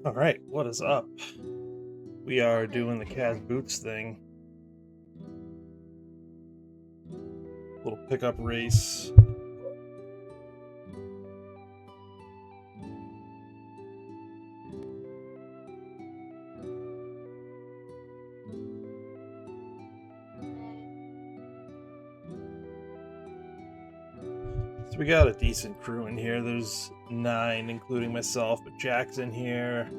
All right, what is up? We are doing the Kaz Boots thing. Little pickup race. So we got a decent crew in here. There's 9, including myself, but Jack's in here.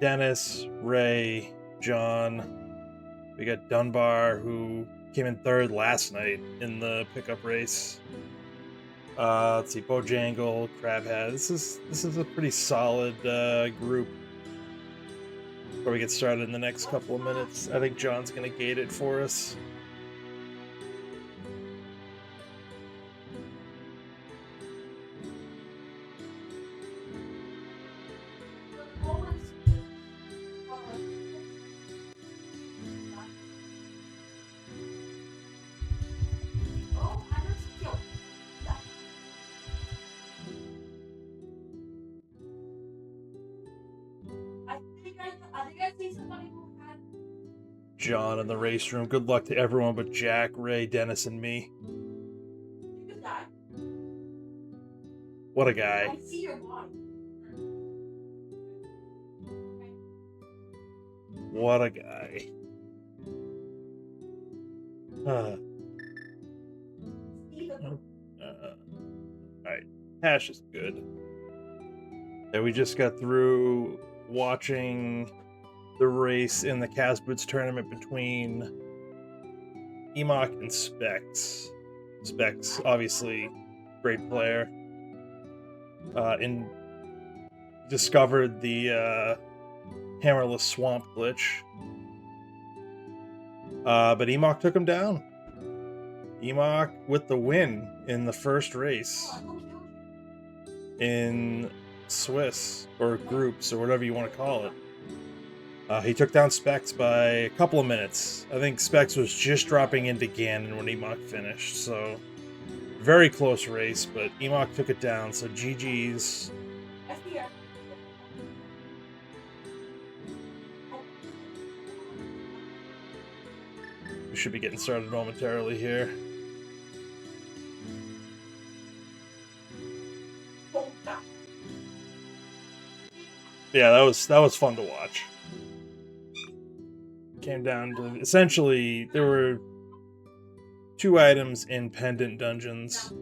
Dennis, Ray, John. We got Dunbar, who came in 3rd last night in the pickup race. Let's see, Bojangle, Crabhead. This is a pretty solid group. Before we get started in the next couple of minutes, I think John's gonna gate it for us. John in the race room. Good luck to everyone but Jack, Ray, Dennis, and me. What a guy. What a guy. Alright. Hash is good. Yeah, we just got through watching the race in the Kaz Boots tournament between Emok and Specs. Specs, obviously, great player. And discovered the hammerless swamp glitch. But Emok took him down. Emok with the win in the first race in Swiss, or groups, or whatever you want to call it. He took down Specs by a couple of minutes. I think Specs was just dropping into Ganon when Emok finished, so very close race, but Emok took it down, so GG's. We should be getting started momentarily here. Yeah, that was fun to watch. Came down to, essentially, there were 2 items in pendant dungeons,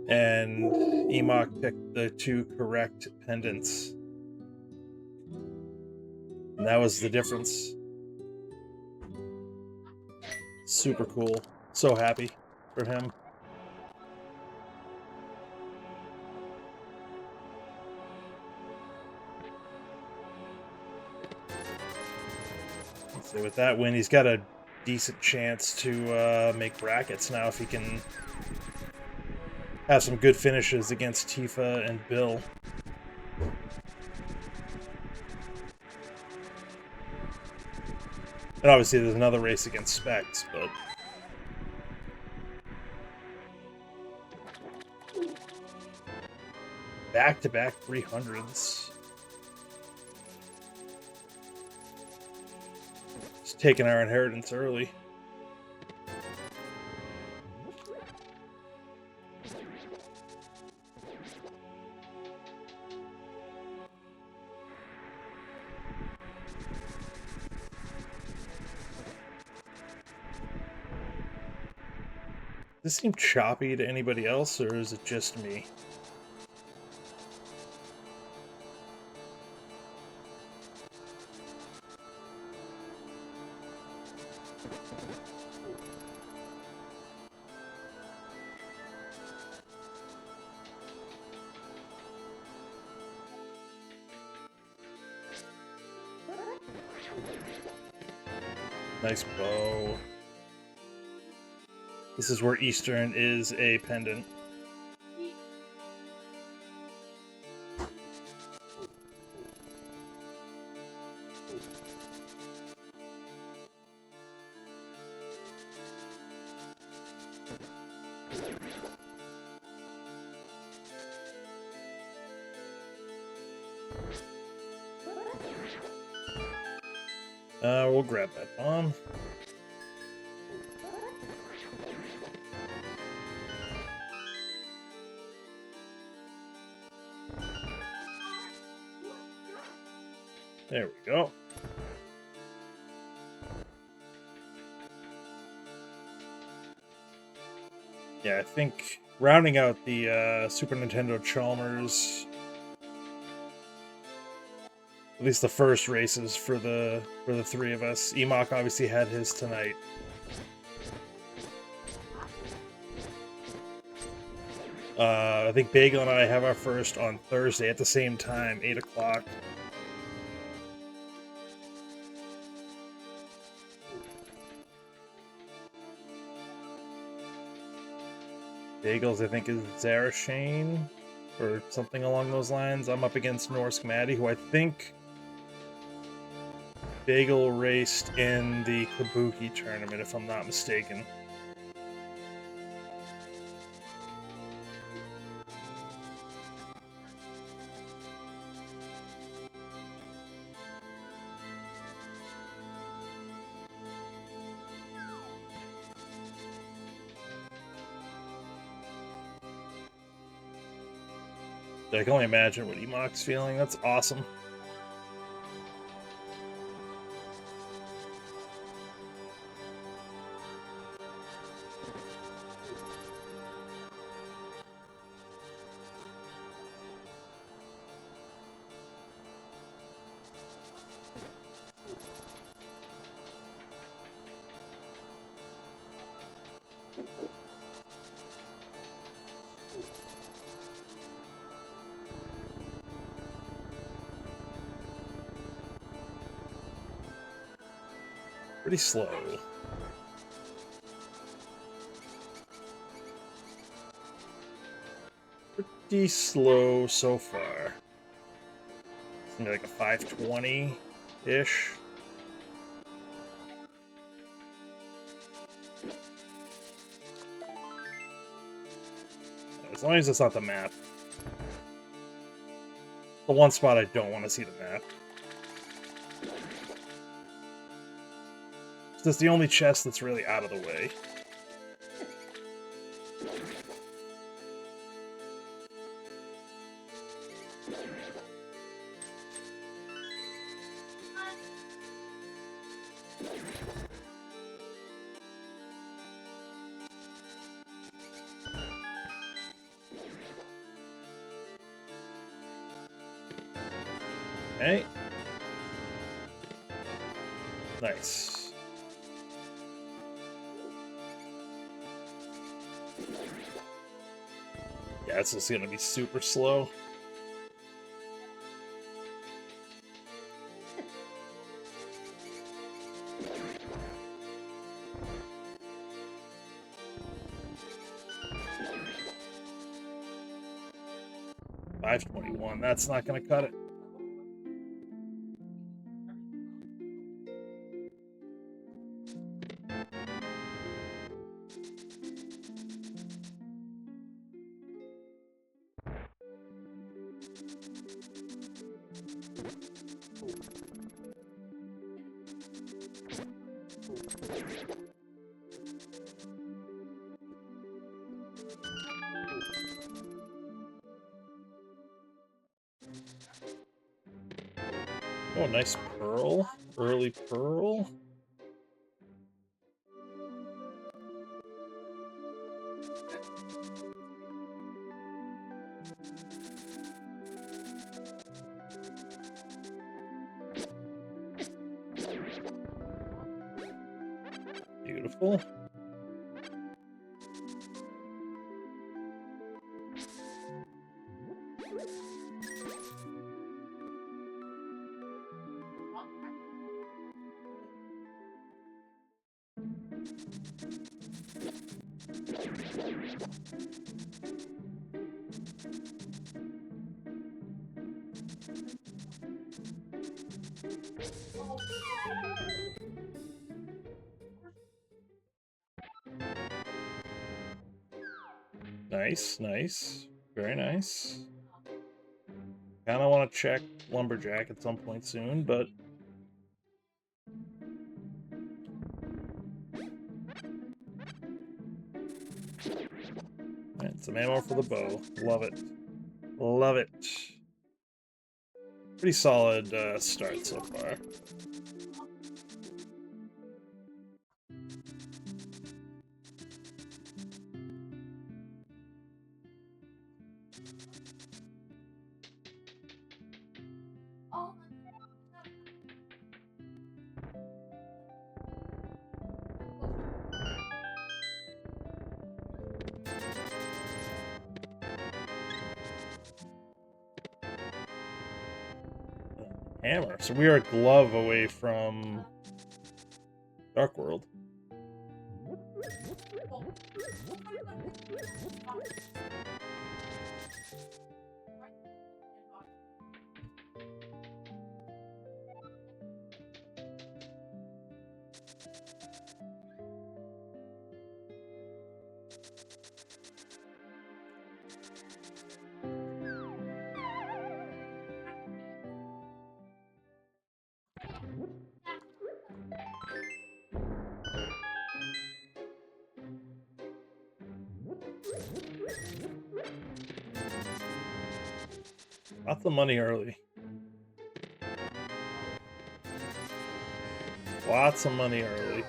and Emok picked the 2 correct pendants, and that was the difference. Super cool. So happy for him. So with that win, he's got a decent chance to make brackets now if he can have some good finishes against Tifa and Bill. And obviously there's another race against Specs, but back-to-back 300s. Just taking our inheritance early. Does this seem choppy to anybody else, or is it just me? Nice bow. This is where Eastern is a pendant. We'll grab that bomb. There we go. Yeah, I think rounding out the Super Nintendo Chalmers, at least the first races for the three of us. Emok obviously had his tonight. I think Bagel and I have our first on Thursday at the same time, 8 o'clock. Bagels, I think, is Zarashane or something along those lines. I'm up against Norsk Maddie, who I think Bagel raced in the Kabuki tournament, if I'm not mistaken. I can only imagine what Emok's feeling. That's awesome. Pretty slow. Pretty slow so far. It's gonna be like a 520-ish. As long as it's not the map. The one spot I don't want to see the map. That's the only chest that's really out of the way. Okay. Nice. Yeah, this is gonna be super slow. $5.21. That's not gonna cut it. Oh, nice pearl. Early pearl. Beautiful. Nice, nice. Very nice. Kinda want to check Lumberjack at some point soon, but Some ammo for the bow. Love it. Love it. Pretty solid start so far. Hammer. So we are a glove away from Dark World. Lots of money early. Lots of money early.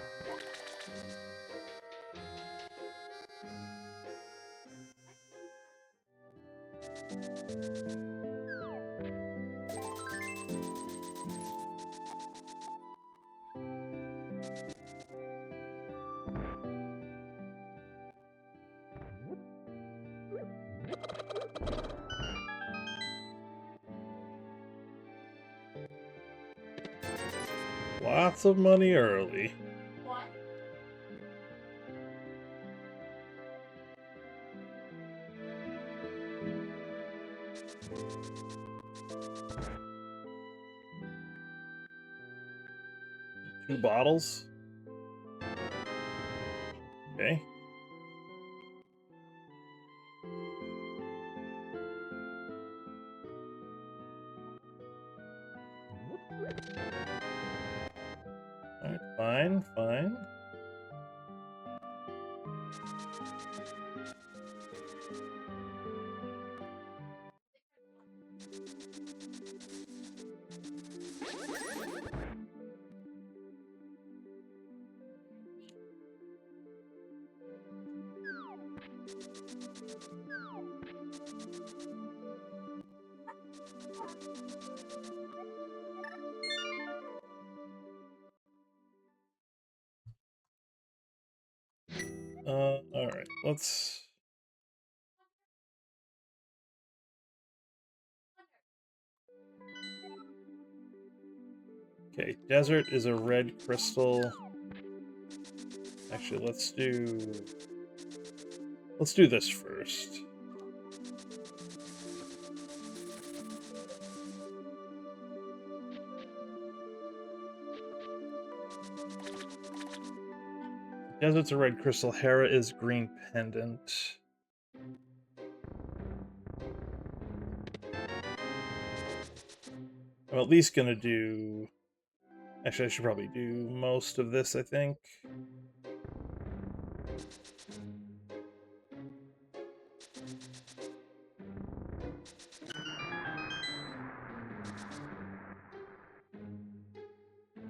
Lots of money early. Two bottles. Okay. Alright, fine, fine. Alright, let's... Okay, desert is a red crystal. Actually, let's do this first. Desert's a red crystal. Hera is green pendant. I'm at least gonna do... Actually, I should probably do most of this, I think.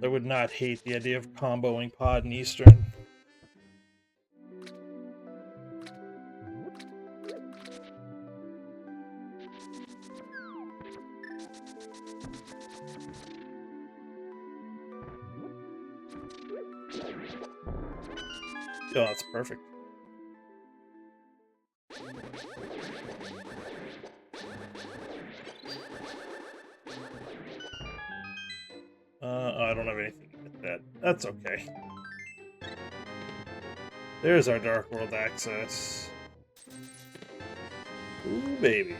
I would not hate the idea of comboing Pod and Eastern. Oh, that's perfect. I don't have anything to get that. That's okay. There's our Dark World access. Ooh, baby.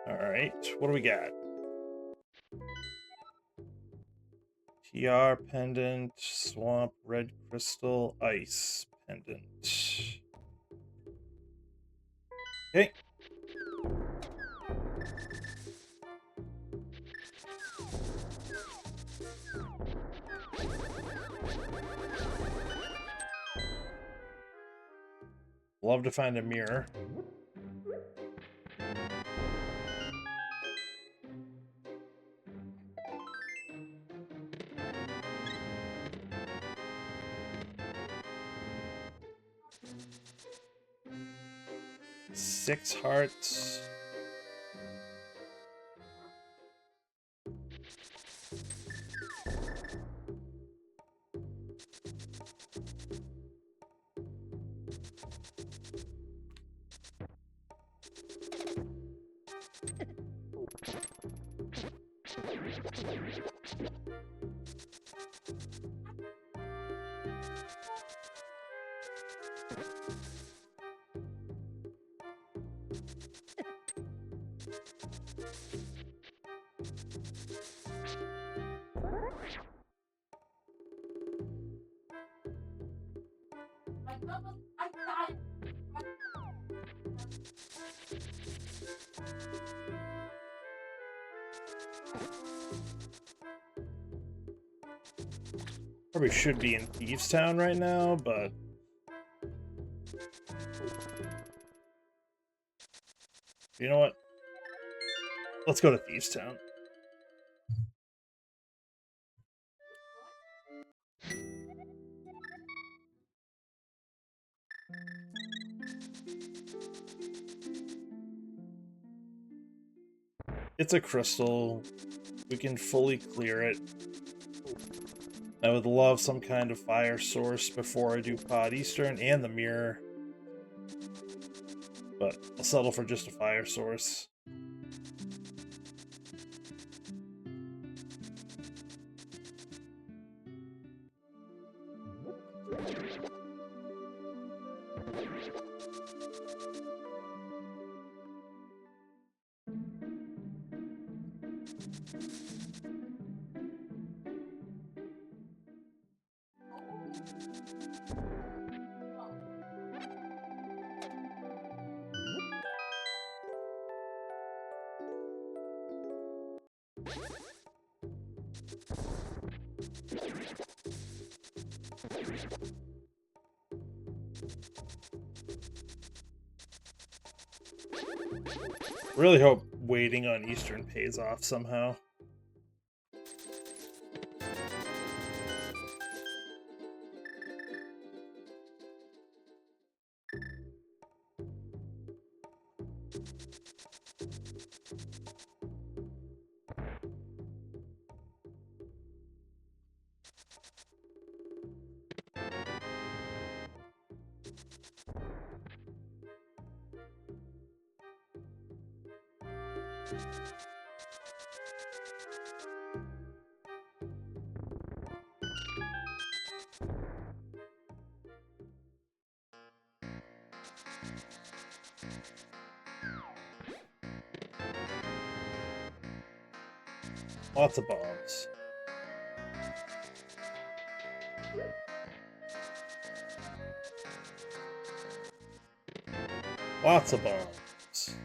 Alright, what do we got? TR pendant, swamp, red crystal, ice pendant. Okay. Love to find a mirror. Six hearts. Probably should be in Thieves Town right now, but you know what? Let's go to Thieves Town. It's a crystal. We can fully clear it. I would love some kind of fire source before I do Pod Eastern and the mirror. But I'll settle for just a fire source. Really hope waiting on Eastern pays off somehow. Lots of bombs. Lots of bombs.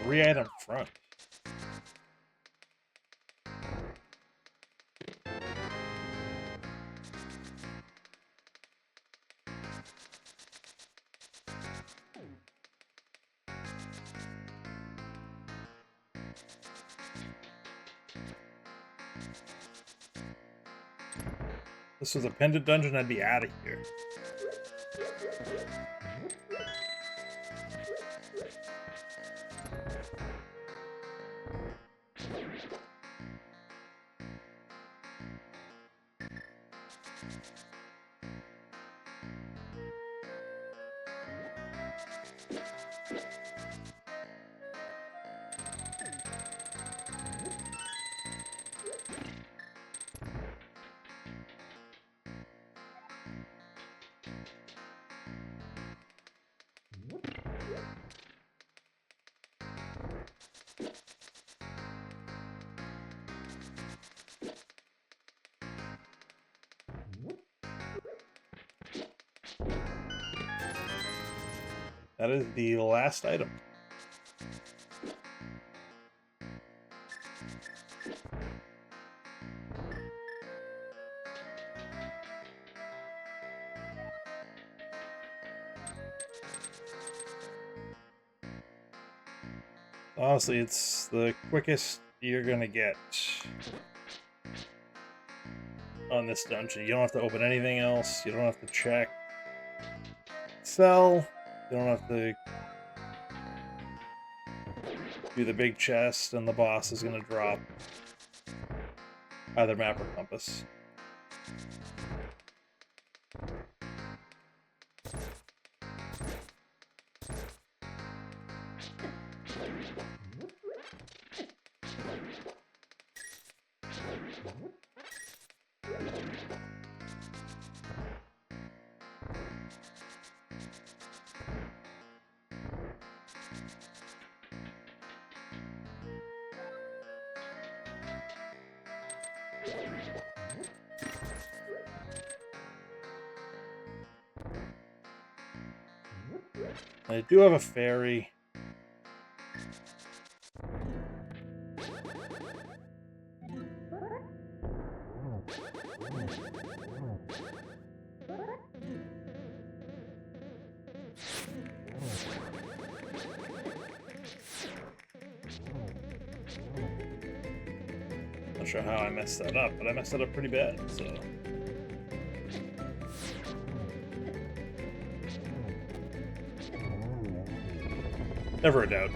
Three-item front. This was a pendant dungeon, I'd be out of here. That is the last item. Honestly, it's the quickest you're gonna get on this dungeon. You don't have to open anything else. You don't have to check. Sell. You don't have to do the big chest, and the boss is gonna drop either map or compass. I do have a fairy. Not sure how I messed that up, but I messed that up pretty bad, so... Never a doubt.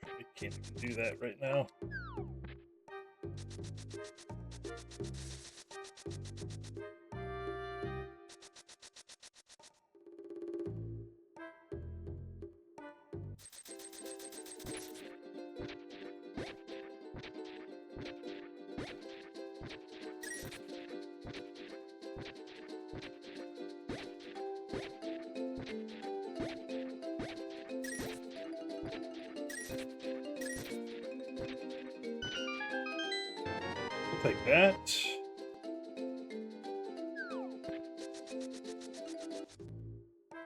I can't even do that right now. Take that.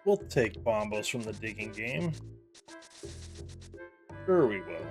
We'll take bombos from the digging game. Sure we will.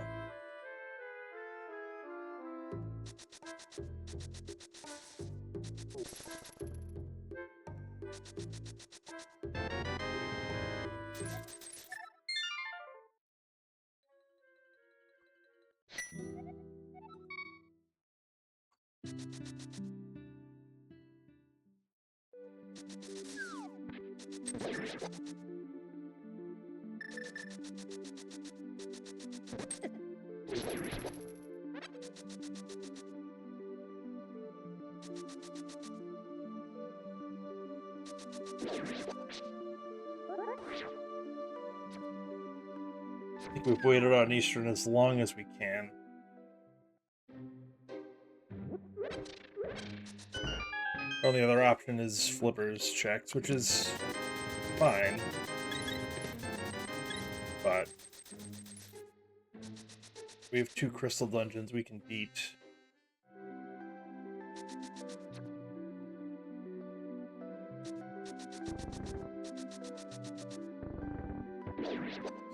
I think we've waited on Eastern as long as we can. Only other option is Flipper's checks, which is fine. But we have 2 crystal dungeons we can beat.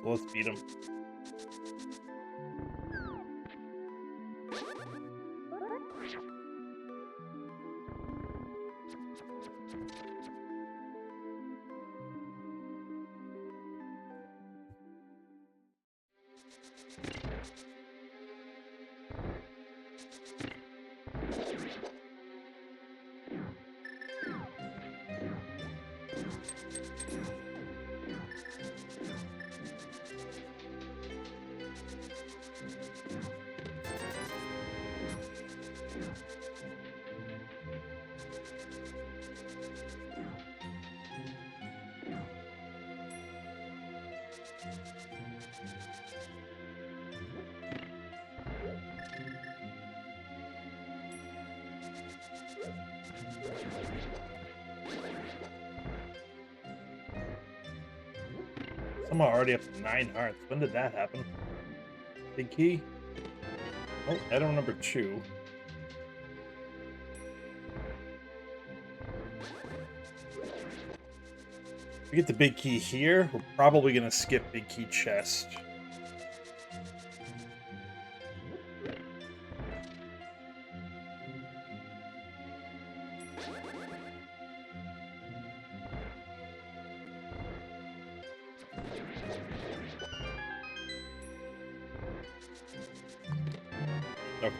So let's beat them. Somehow already up to 9 hearts. When did that happen? Big key? Oh, item number 2. If we get the big key here, we're probably going to skip big key chest. Okay.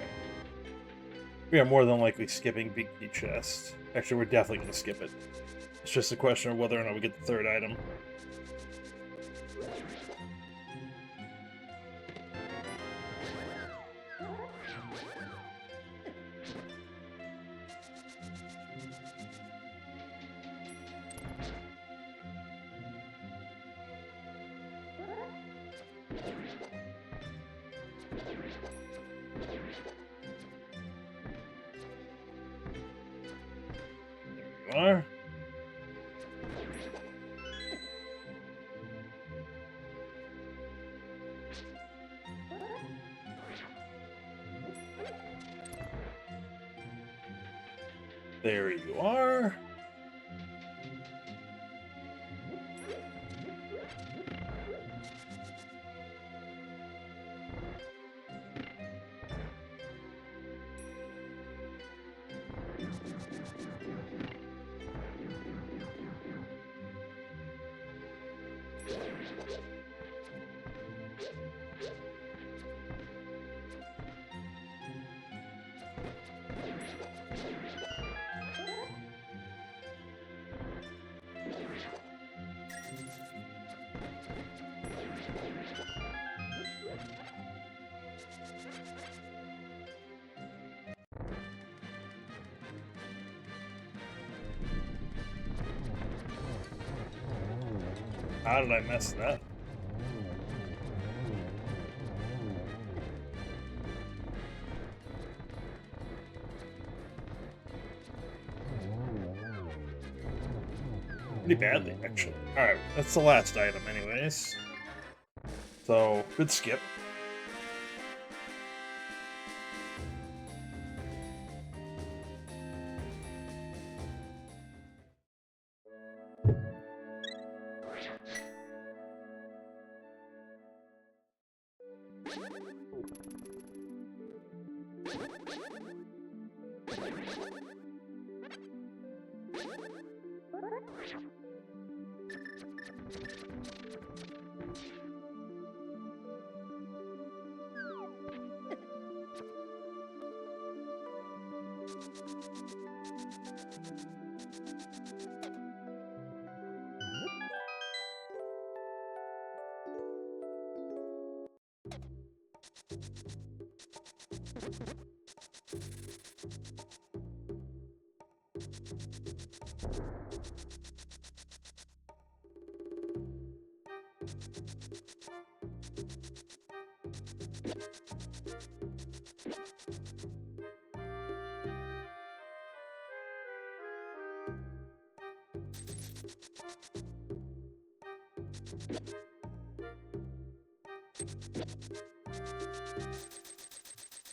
We are more than likely skipping big key chest. Actually, we're definitely going to skip it. It's just a question of whether or not we get the third item. There we are. There you are. How did I mess that? Pretty badly, actually. Alright, that's the last item anyways. So, good skip.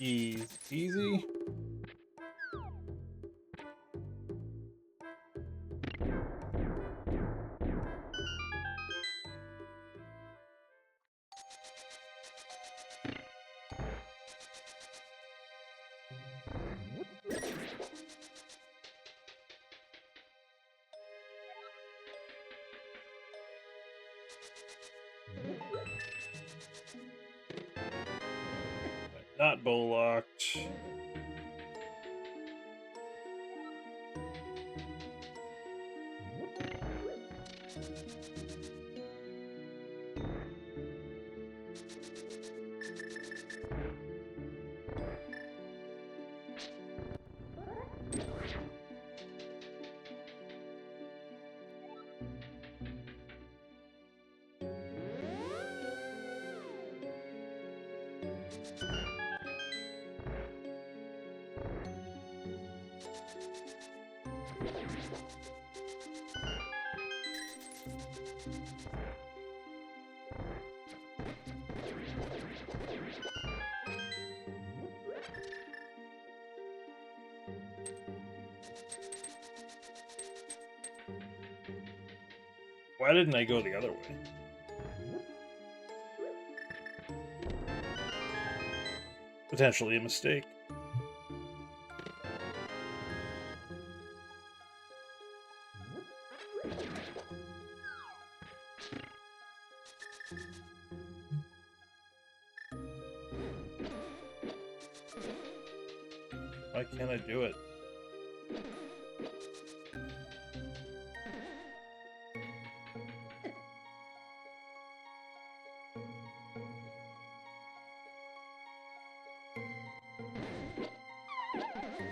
Easy peasy. Not bow locked. Why didn't I go the other way? Potentially a mistake. Why can't I do it?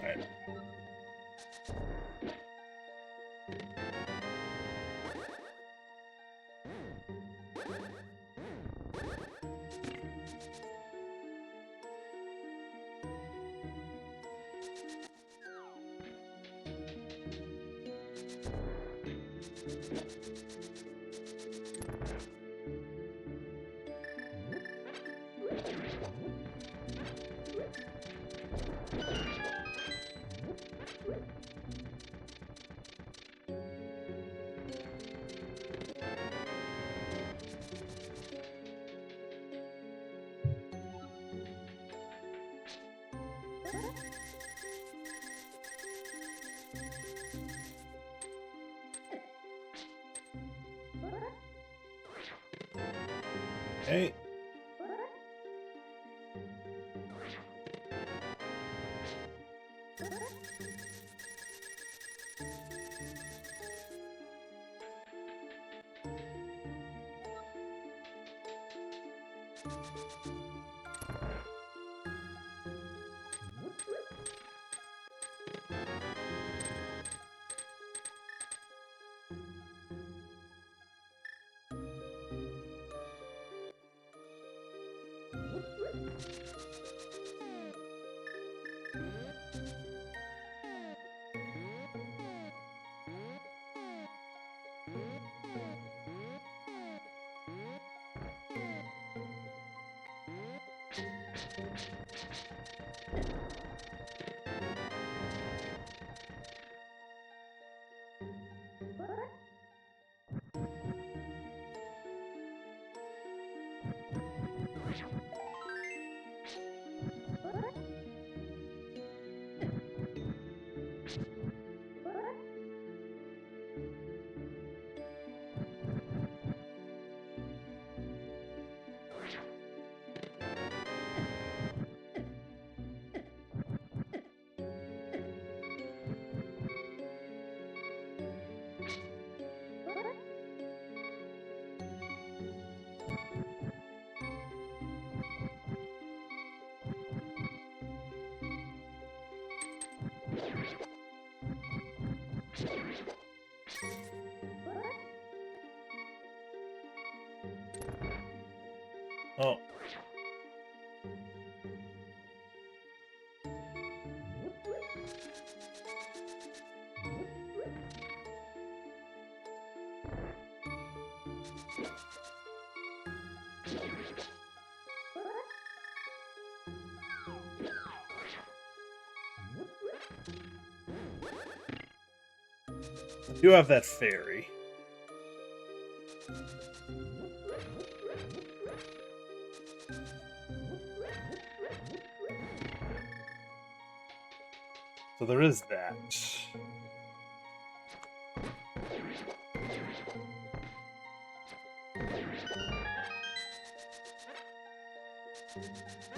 Alright. Hey. Oh. I do have that fairy. So there is that.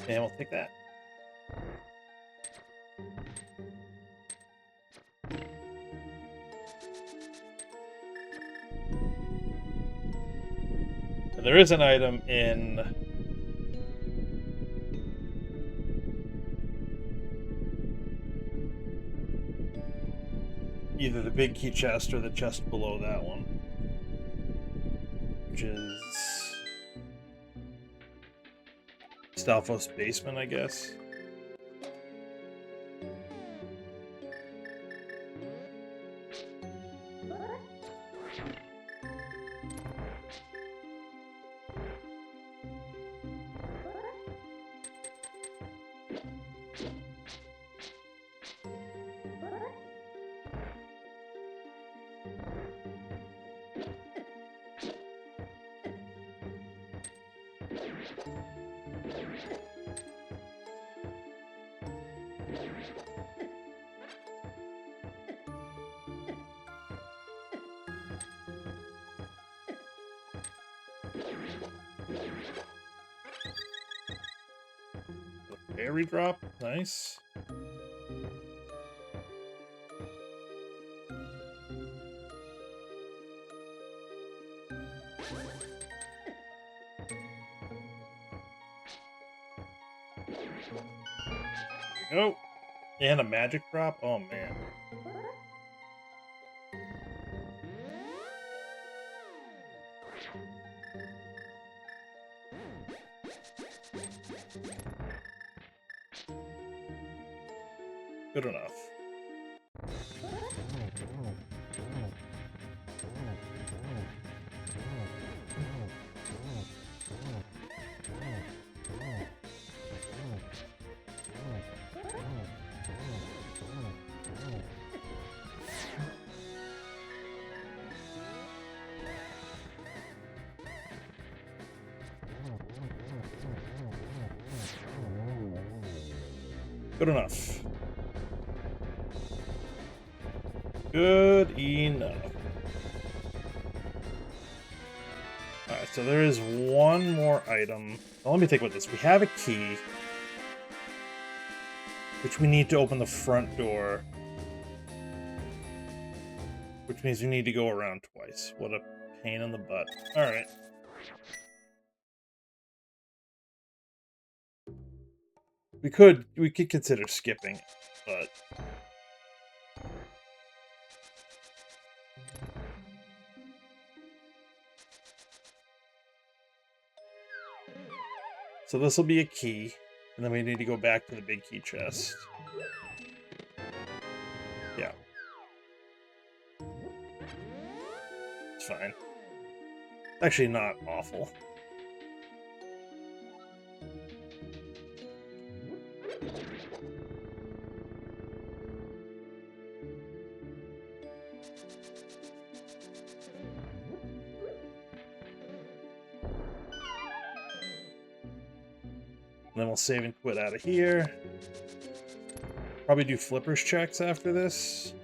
And we'll take that. And there is an item in either the big key chest or the chest below that one, which is Stalfos basement, I guess. Fairy drop, nice. There we go. And a magic drop? Oh man. Good enough. Good enough. Good enough. Alright, so there is one more item. Now, let me think about this. We have a key, which we need to open the front door, which means we need to go around twice. What a pain in the butt. Alright. We could consider skipping, but so this will be a key, and then we need to go back to the big key chest. Yeah. It's fine. Actually not awful. And then we'll save and quit out of here. Probably do flippers checks after this.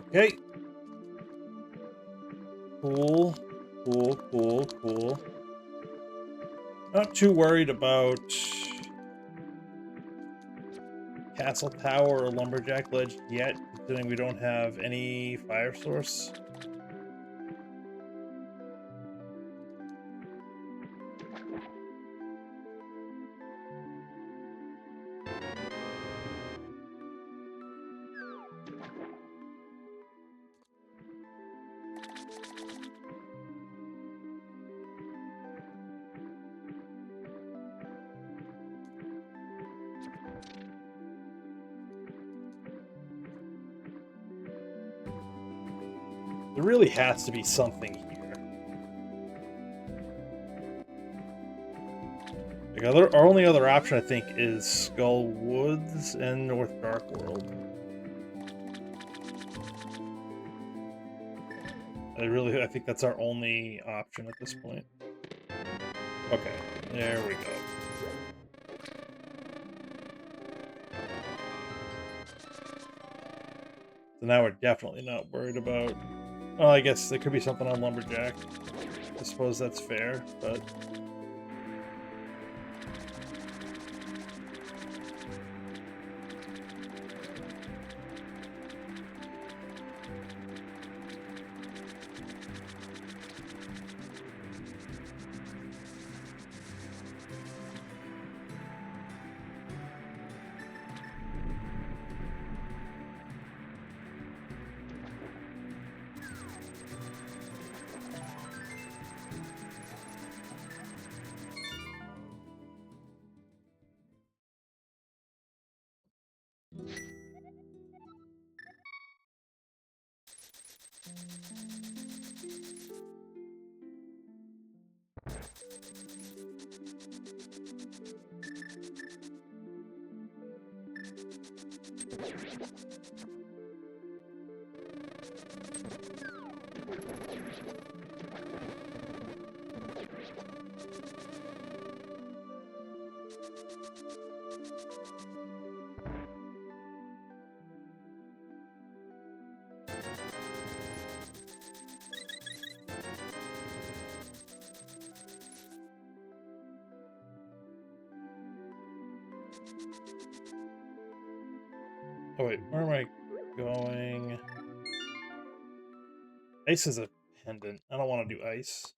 Okay. Cool. Cool, cool, cool. Not too worried about Castle Tower or Lumberjack Ledge yet, considering we don't have any fire source. There really has to be something here. Like our only other option, I think, is Skull Woods and North Dark World. I think that's our only option at this point. Okay, there we go. So now we're definitely not worried about... Well, I guess there could be something on Lumberjack. I suppose that's fair, but... Oh wait, where am I going? Ice is a pendant. I don't want to do ice.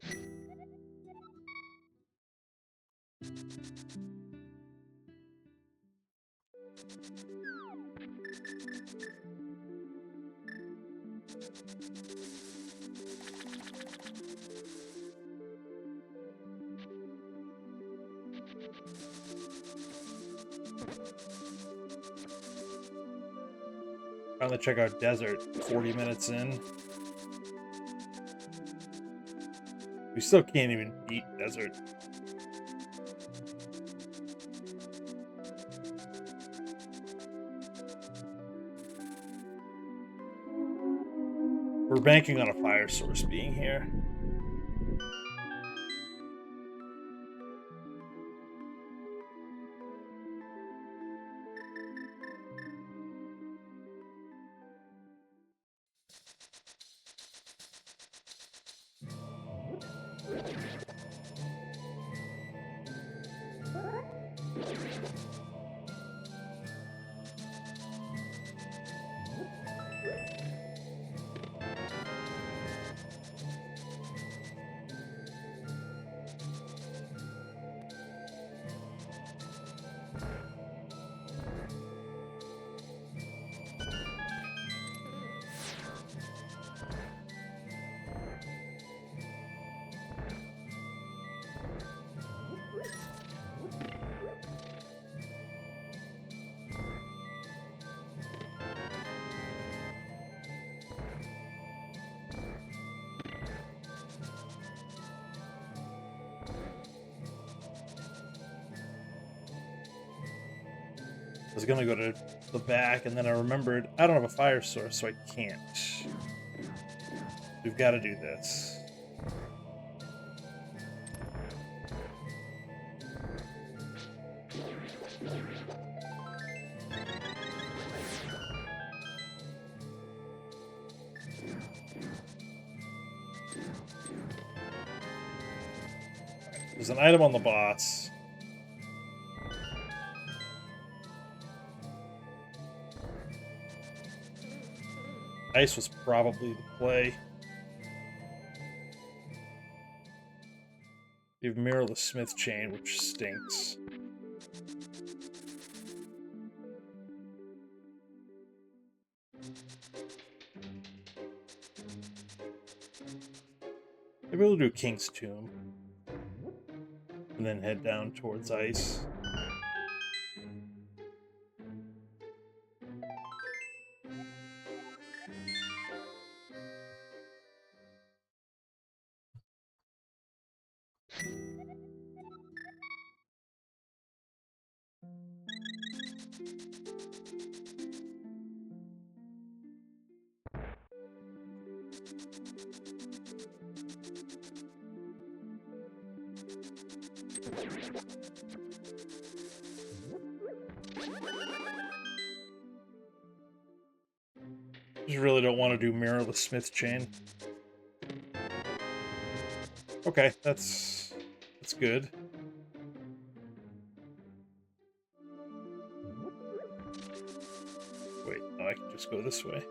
Finally check out desert 40 minutes in. We still can't even beat desert. We're banking on a fire source being here. I was gonna go to the back, and then I remembered I don't have a fire source, so I can't. We've got to do this. There's an item on the boss. Ice was probably the play. You have Mirrorless Smith Chain, which stinks. Maybe we'll do King's Tomb. And then head down towards ice. Just really don't want to do Mirrorless Smith Chain. Okay, that's good. Wait, no, I can just go this way.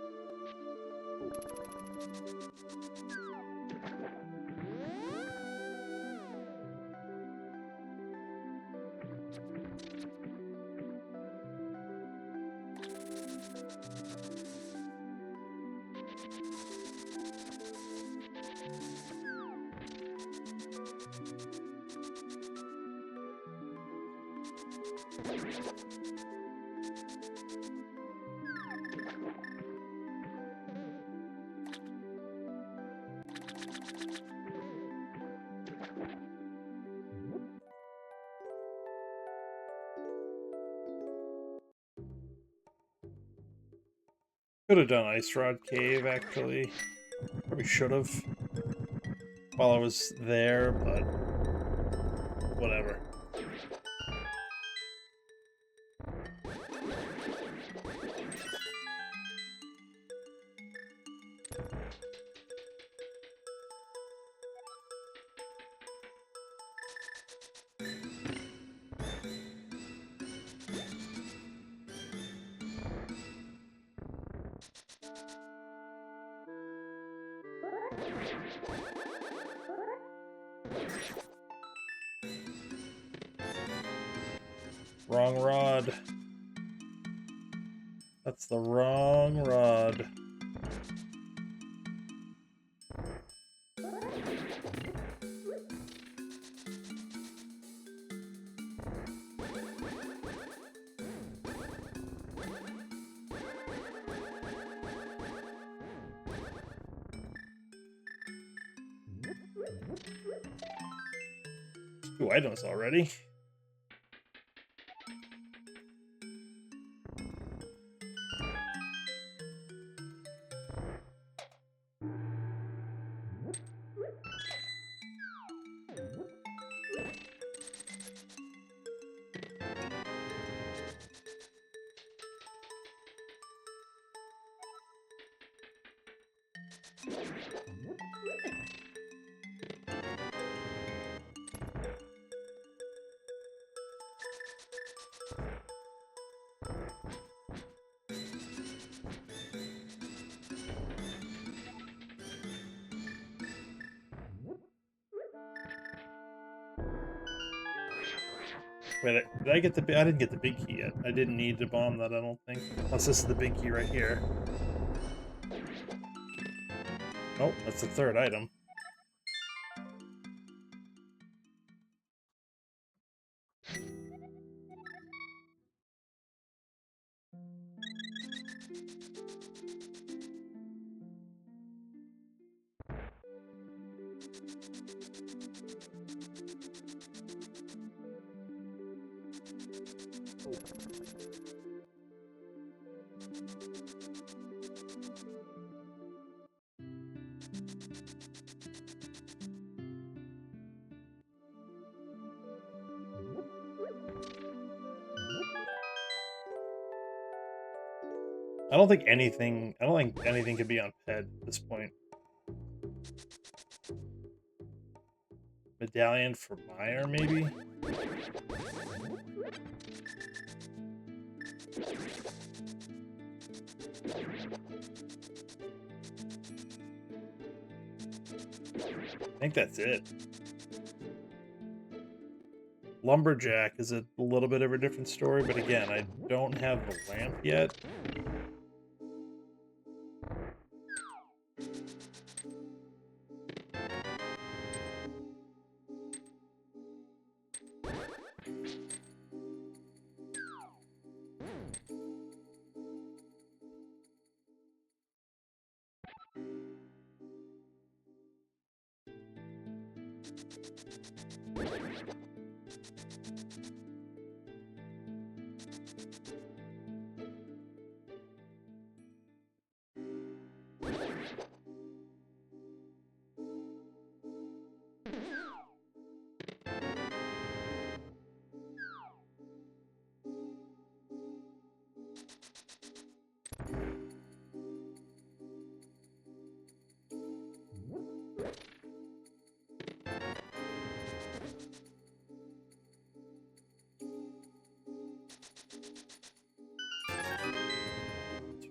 Could have done Ice Rod Cave, actually. Probably should have while I was there, but whatever. Wrong rod. That's the wrong rod. Two items already. Wait, did I get the? I didn't get the big key yet. I didn't need to bomb that, I don't think. Unless this is the big key right here. Oh, that's the third item. I don't think anything could be on Ped at this point. Medallion for Meyer, maybe? I think that's it. Lumberjack is a little bit of a different story, but again, I don't have the lamp yet.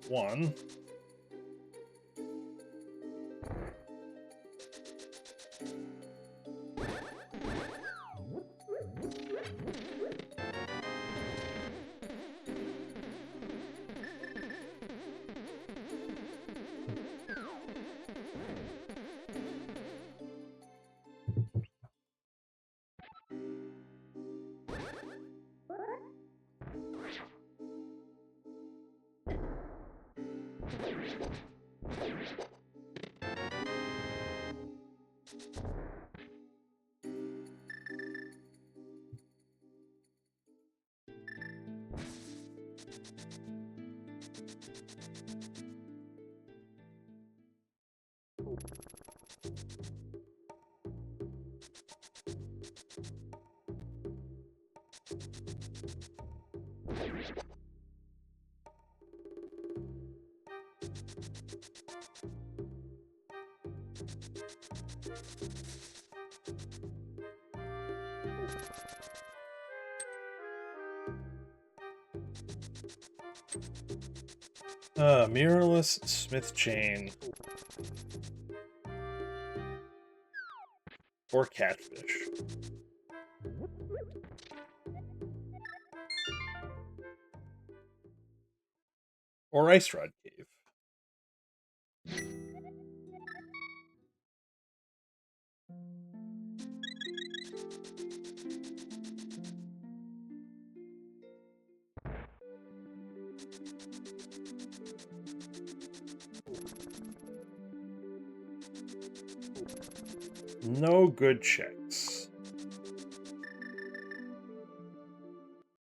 One. Mirrorless smith chain. Or catfish. Or ice rod cave. No good checks.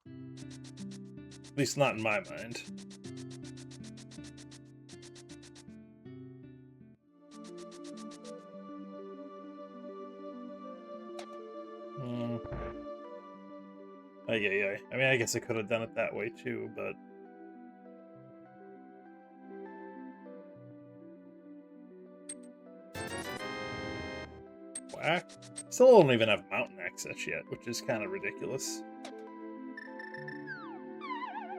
At least not in my mind. Yeah. I mean, I guess I could have done it that way too, but... Whack. Still don't even have mountain access yet, which is kind of ridiculous.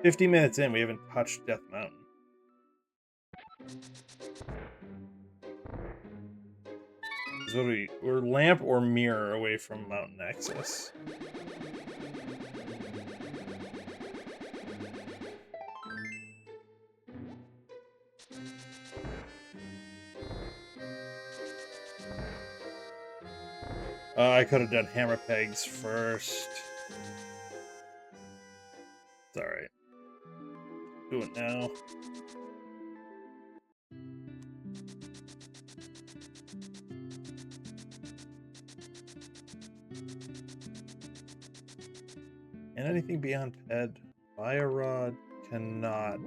50 minutes in, we haven't touched Death Mountain. So we're lamp or mirror away from mountain access. I could have done hammer pegs first. It's alright. Do it now. And anything beyond Ped. Fire rod cannot.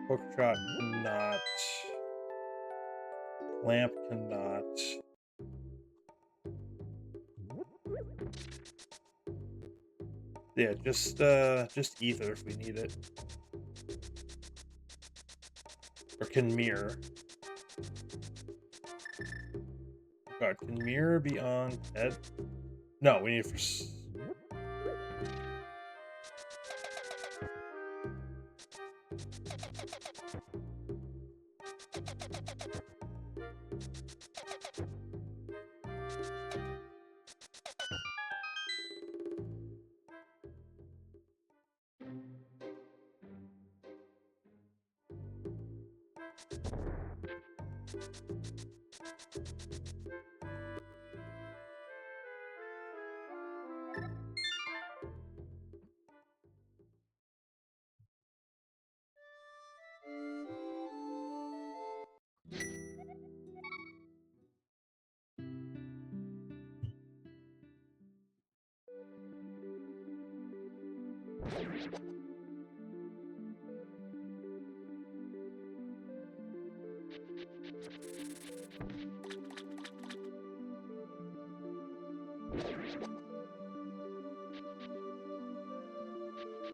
Hook shot cannot. Lamp cannot. Yeah, just ether if we need it. Or can mirror. God, can mirror be on Ped? No, we need it for...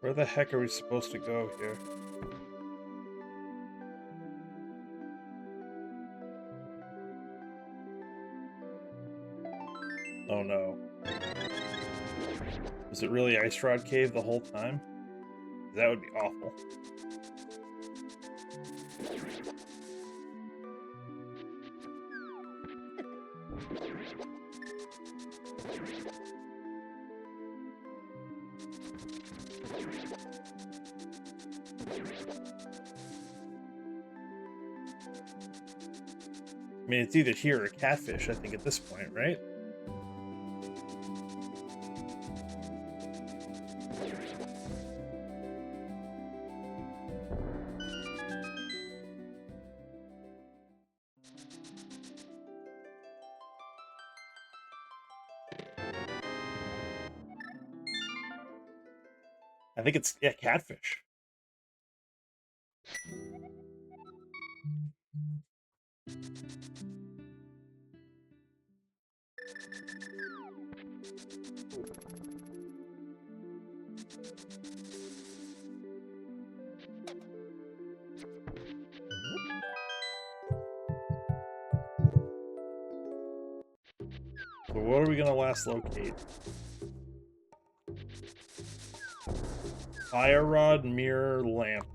Where the heck are we supposed to go here? Oh no. Was it really Ice Rod Cave the whole time? That would be awful. I mean, it's either here or catfish, I think, at this point, right? I think it's, yeah, catfish. So what are we gonna last locate? Fire Rod, Mirror, Lamp.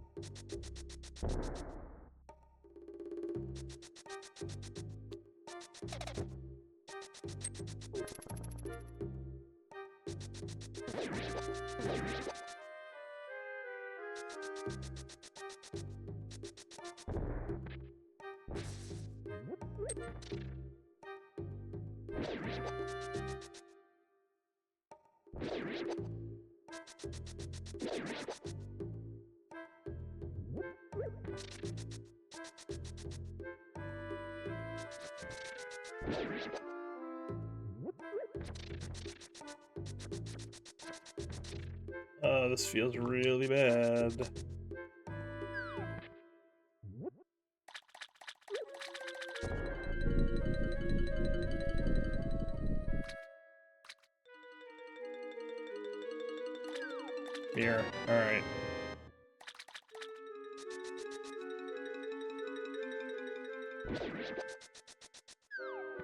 This feels really bad. Here, alright.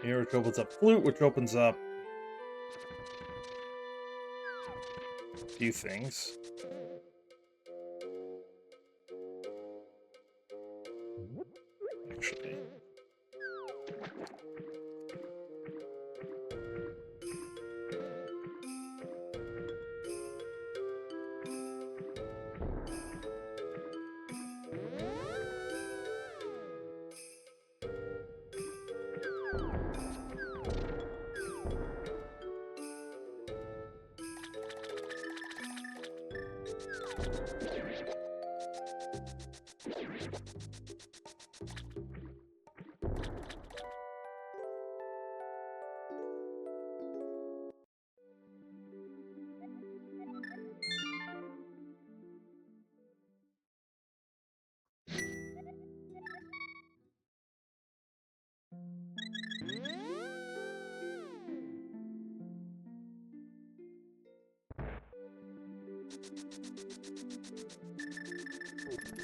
Here, which opens up Flute, which opens up a few things. Actually.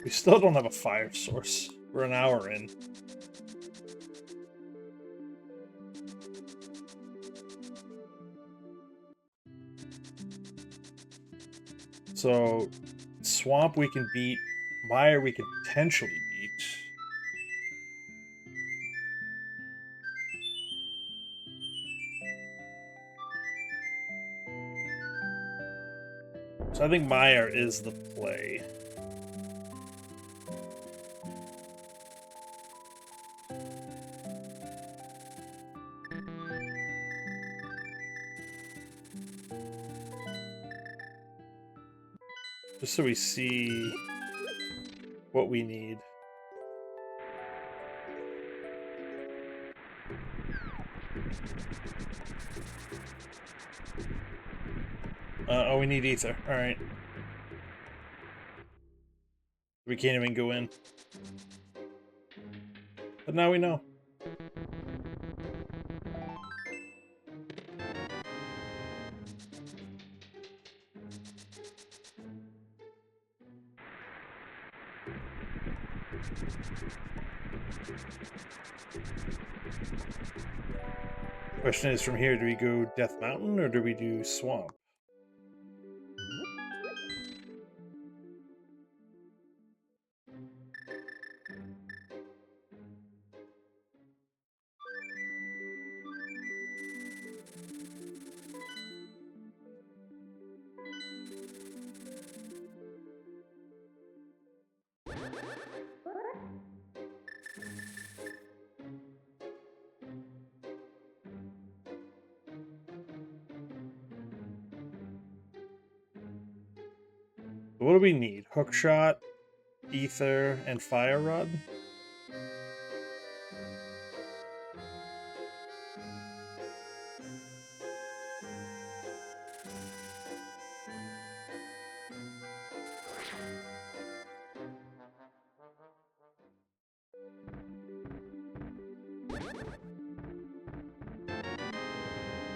We still don't have a fire source. We're an hour in. So, Swamp we can beat. Mire we can potentially beat. So I think Mire is the play. Just so we see what we need. Oh, we need ether. Alright. We can't even go in. But now we know. Question is, from here, do we go Death Mountain or do we do Swamp? What do we need? Hookshot, ether, and fire rod?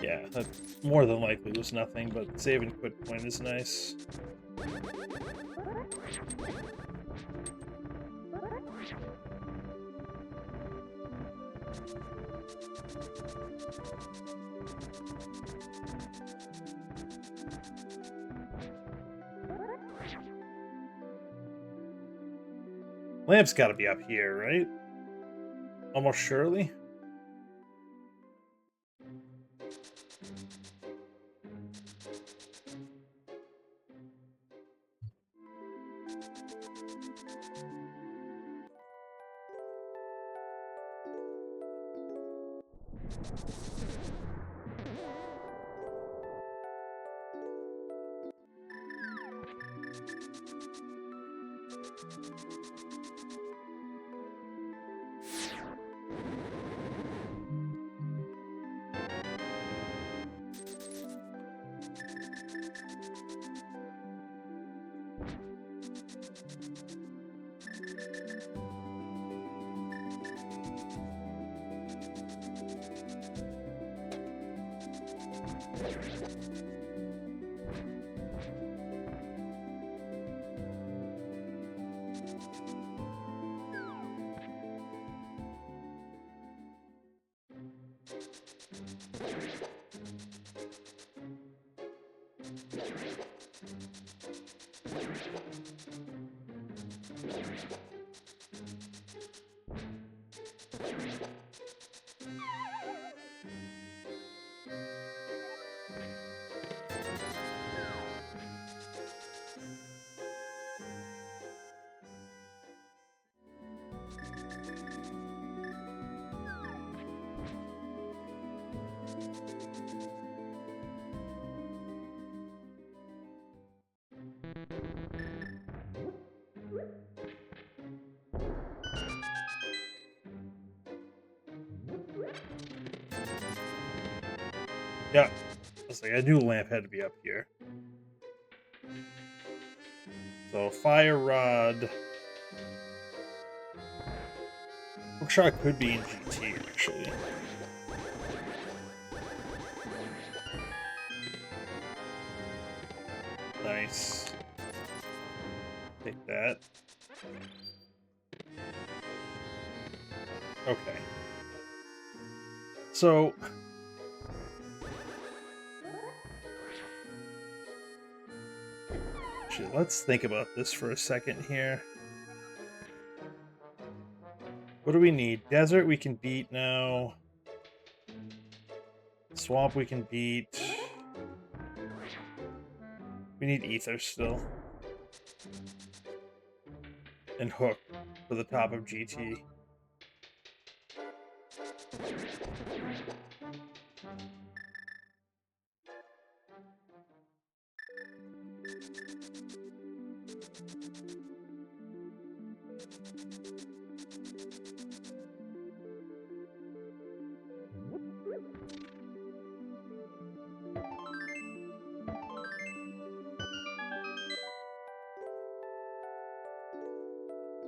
Yeah, that more than likely was nothing, but saving quit point is nice. Lamp's got to be up here, right? Almost surely. Yeah, I was like, I knew Lamp had to be up here. So Fire Rod. Hookshot could be in GT actually. Nice. Take that. Okay. So actually, let's think about this for a second here. What do we need? Desert we can beat now. Swamp we can beat. We need Ether still. And Hook for the top of GT.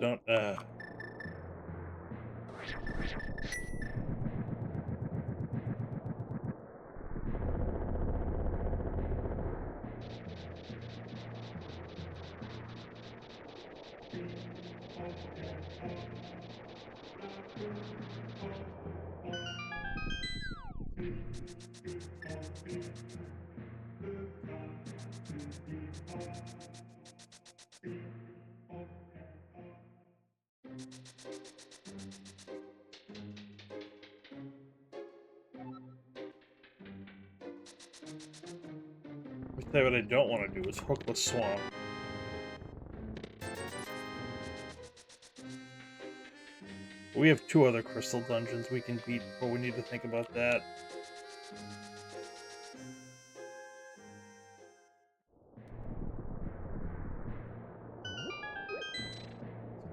Don't, what I don't want to do is Hook the Swamp. We have 2 other crystal dungeons we can beat before we need to think about that.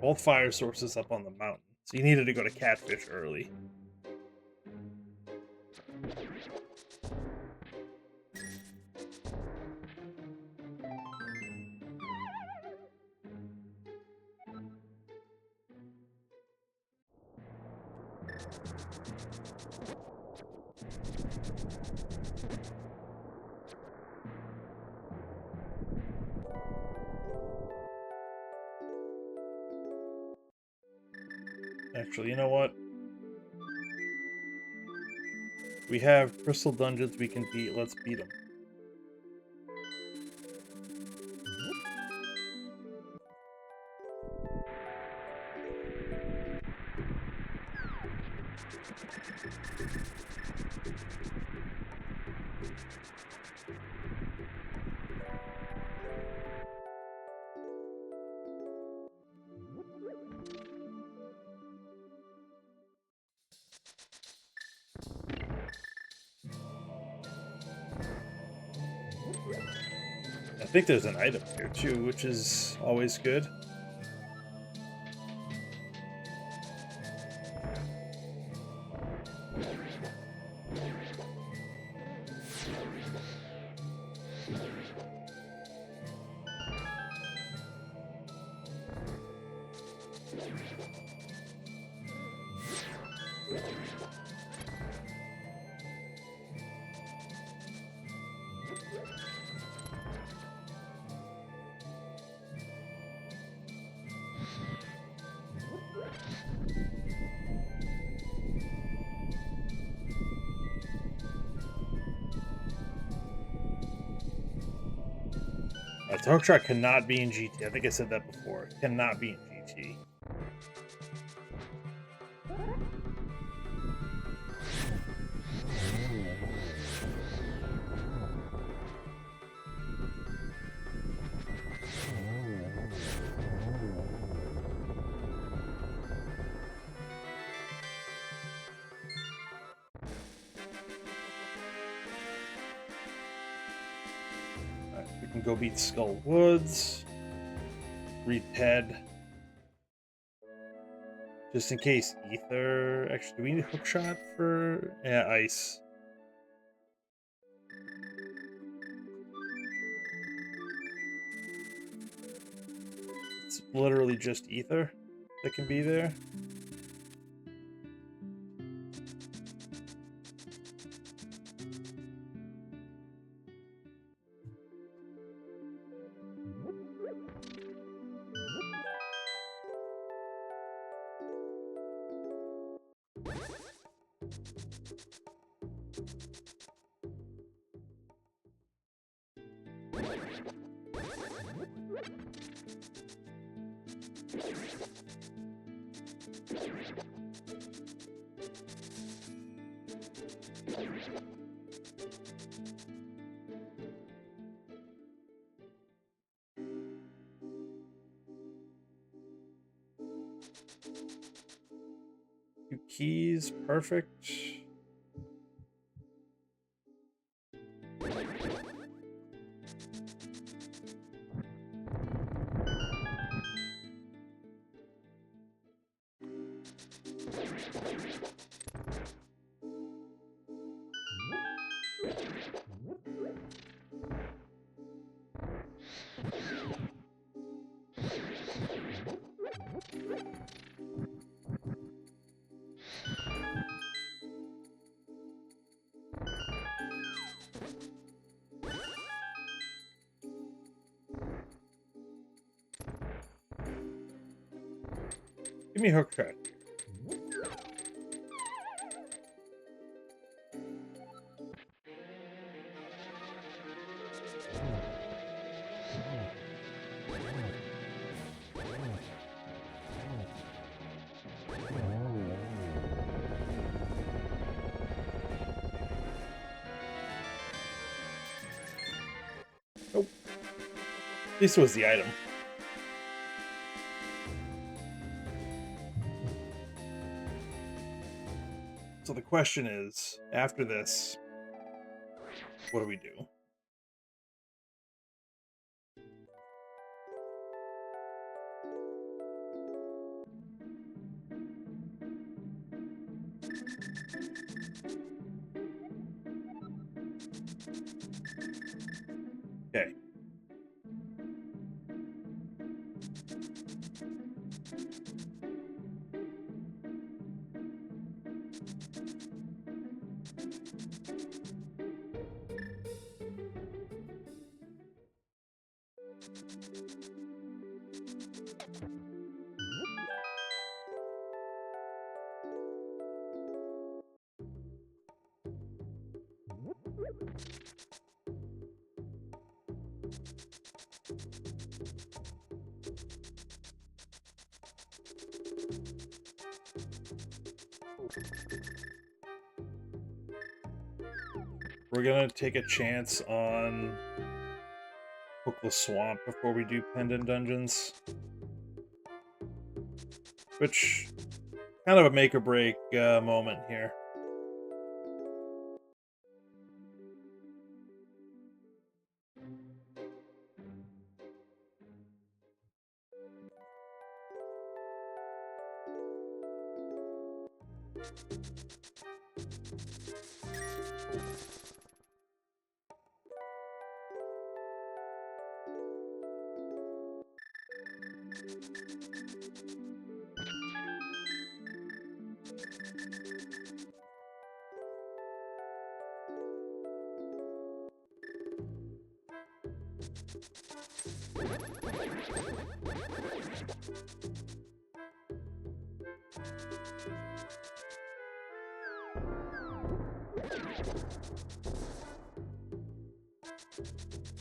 Both fire sources up on the mountain, so you needed to go to Catfish early. Actually, you know what? We have crystal dungeons we can beat. Let's beat them. I think there's an item here too, which is always good. Talk Track cannot be in GT. I think I said that before. It cannot be in GT. We can go beat Skull Woods. Read Ted. Just in case Ether. Actually, do we need a hook shot for. Yeah, ice. It's literally just Ether that can be there. Two keys, perfect. Give me a hook shot. Nope. At least it was the item. So the question is, after this, what do we do? Okay. We're gonna take a chance on Hookless Swamp before we do Pendant Dungeons. Which, kind of a make or break moment here.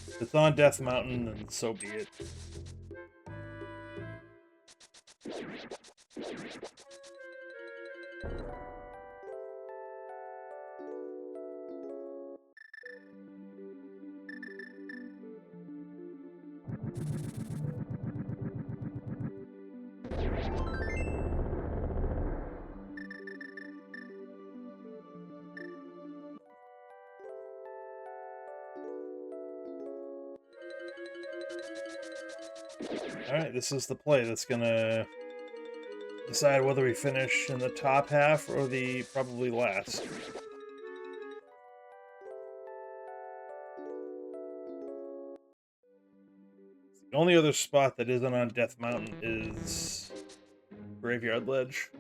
If it's on Death Mountain, then so be it. Alright, this is the play that's gonna decide whether we finish in the top half or the probably last. The only other spot that isn't on Death Mountain is Graveyard Ledge.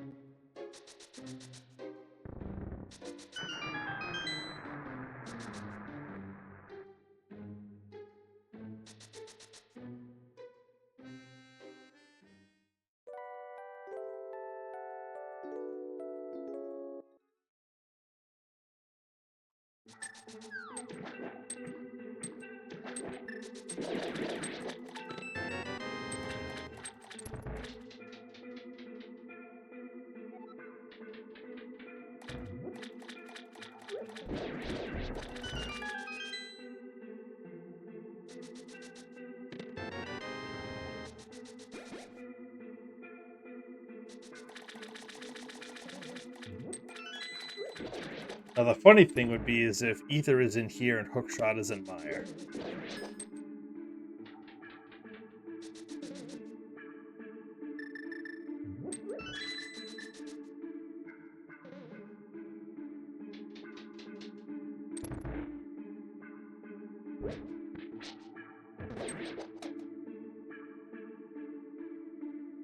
Now the funny thing would be is if Ether is in here and Hookshot is in Mire.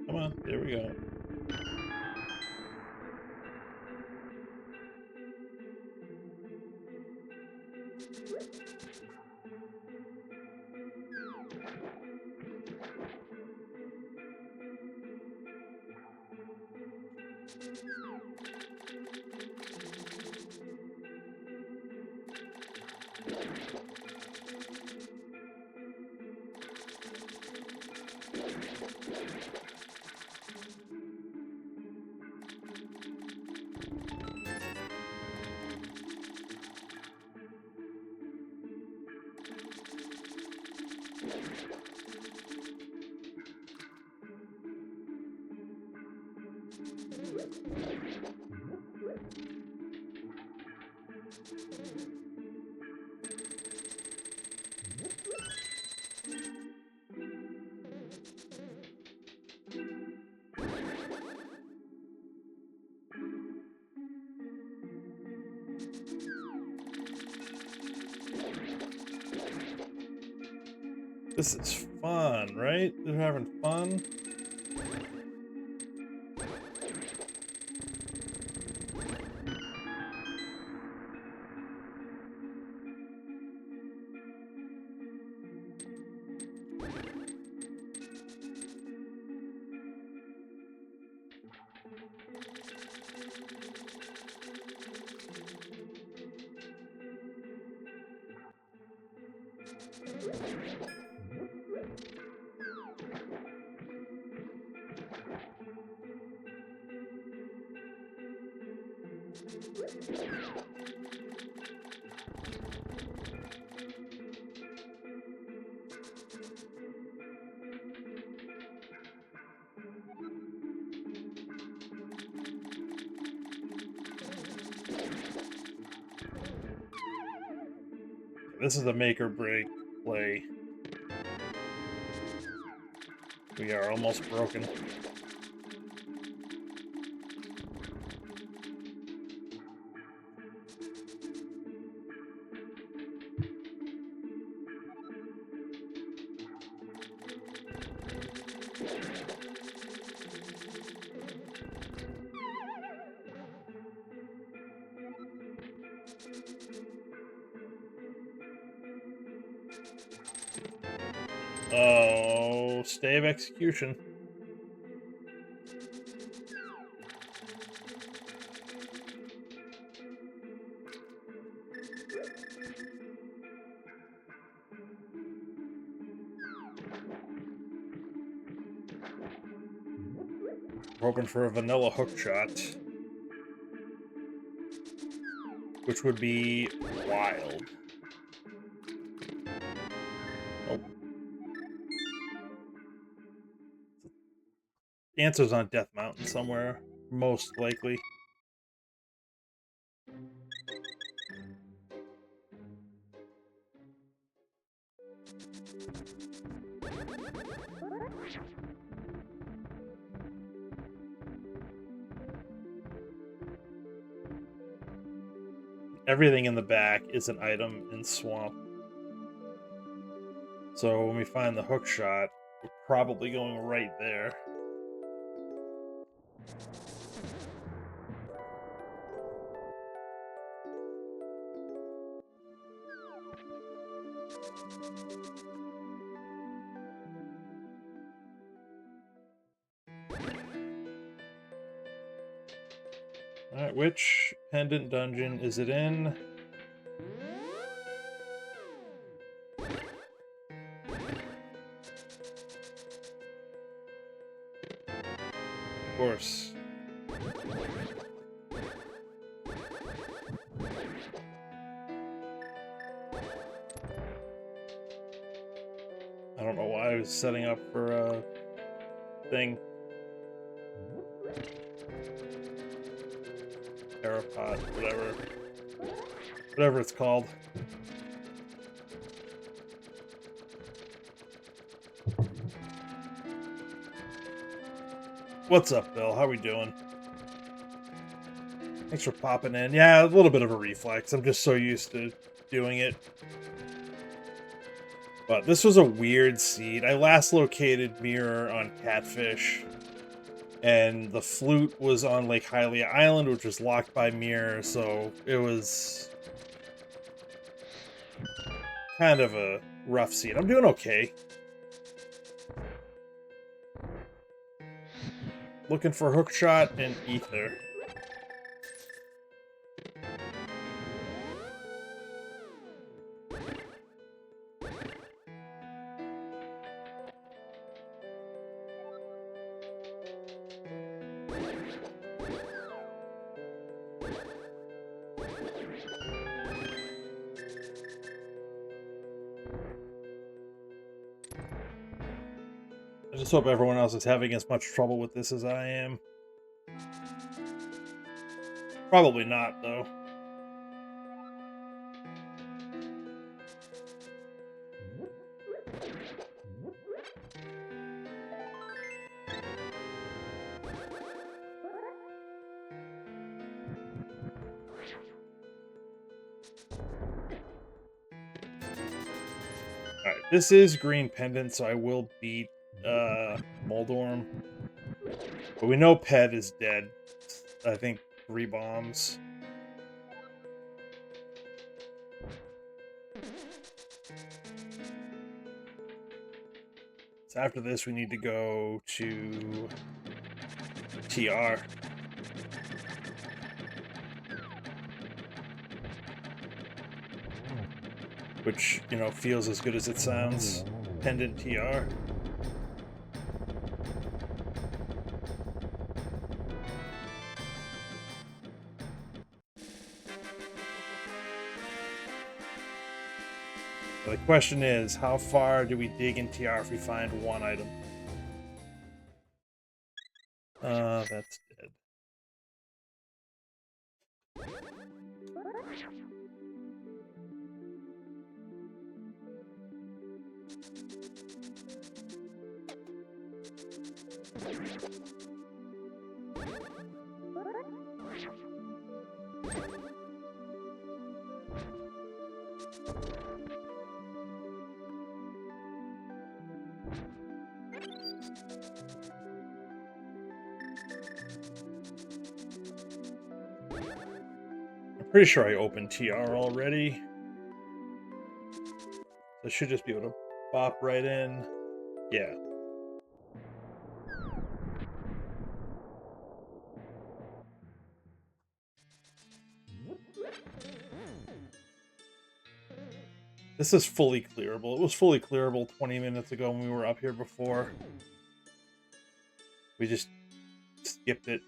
Come on, there we go. This is fun, right? They're having fun. This is a make or break play. We are almost broken. Oh, stay of execution. Hoping for a vanilla hook shot, which would be wild. Oh. The answer's on Death Mountain somewhere, most likely. Everything in the back is an item in Swamp. So when we find the hook shot, we're probably going right there. Alright, which pendant dungeon is it in? Of course. I don't know why I was setting up for a thing. Terrapod, whatever. Whatever it's called. What's up, Bill? How we doing? Thanks for popping in. Yeah, a little bit of a reflex. I'm just so used to doing it. But this was a weird seed. I last located Mirror on Catfish, and the flute was on Lake Hylia Island, which was locked by Mirror, so it was kind of a rough seed. I'm doing okay. Looking for Hookshot and Ether. I just hope everyone else is having as much trouble with this as I am. Probably not, though. Alright, this is Green Pendant, so I will beat Moldorm. But we know Pet is dead. I think 3 bombs. So after this, we need to go to TR. Which, you know, feels as good as it sounds. Pendant TR. The question is, how far do we dig in TR if we find 1 item? That's dead. Pretty sure I opened TR already. So I should just be able to bop right in. Yeah. This is fully clearable. It was fully clearable 20 minutes ago when we were up here before. We just skipped it.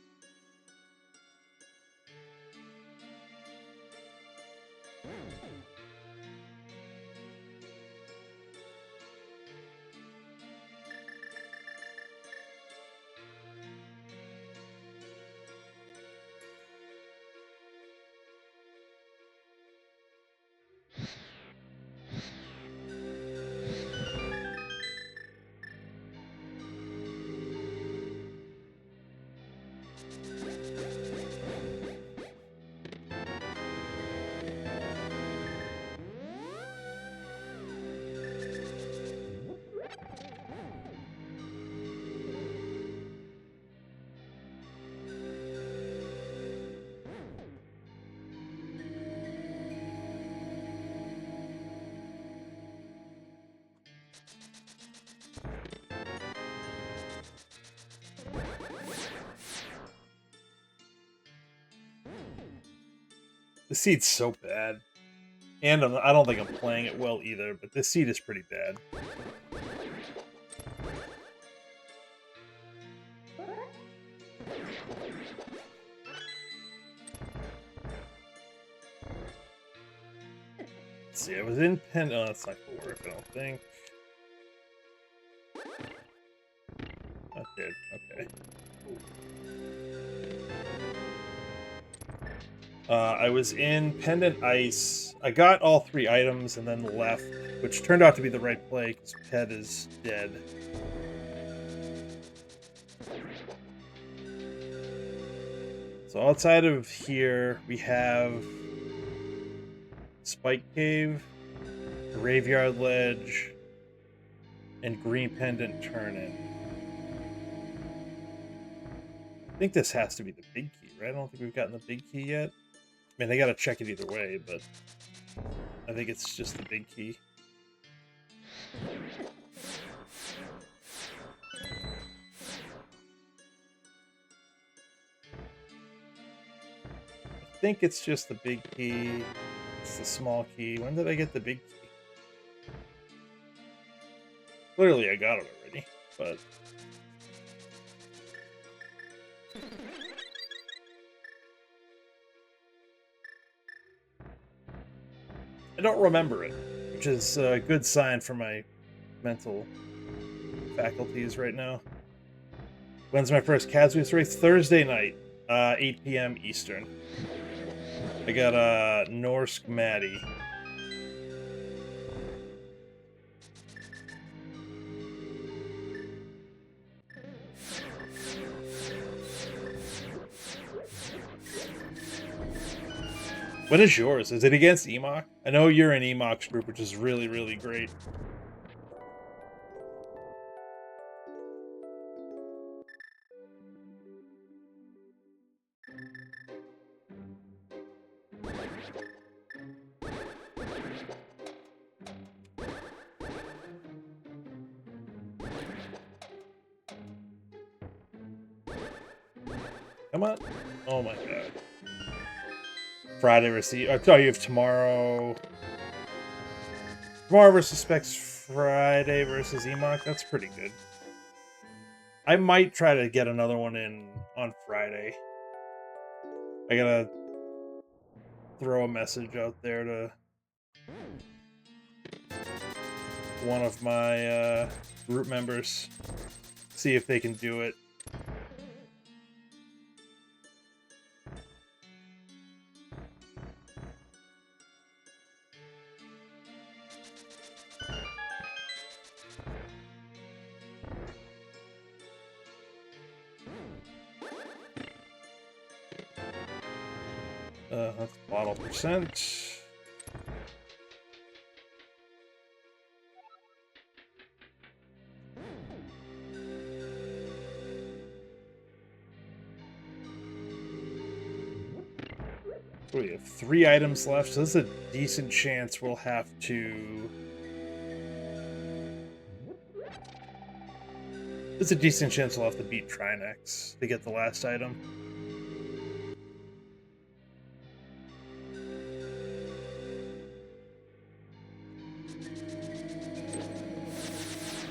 The seed's so bad. And I don't think I'm playing it well either, but this seed is pretty bad. Let's see, I was in pen. Oh, that's not gonna work, I don't think. That did, okay. I was in Pendant Ice. I got all 3 items and then left, which turned out to be the right play because Ped is dead. So outside of here, we have Spike Cave, Graveyard Ledge, and Green Pendant Turn-In. I think this has to be the big key, right? I don't think we've gotten the big key yet. I mean, I gotta check it either way, but I think it's just the big key. I think it's just the big key. It's the small key. When did I get the big key? Clearly I got it already, but... I don't remember it, which is a good sign for my mental faculties right now. When's my first Kazuya's race? Thursday night, 8 p.m. Eastern. I got Norsk Maddie. What is yours? Is it against Emok? I know you're in Emok's group, which is really, really great. Come on. Oh my god. Friday versus... I thought you have tomorrow... Tomorrow versus Specs, Friday versus Emok. That's pretty good. I might try to get another one in on Friday. I gotta throw a message out there to one of my group members. See if they can do it. That's bottle percent. We have 3 items left, so there's a decent chance we'll have to... There's a decent chance we'll have to beat Trinex to get the last item.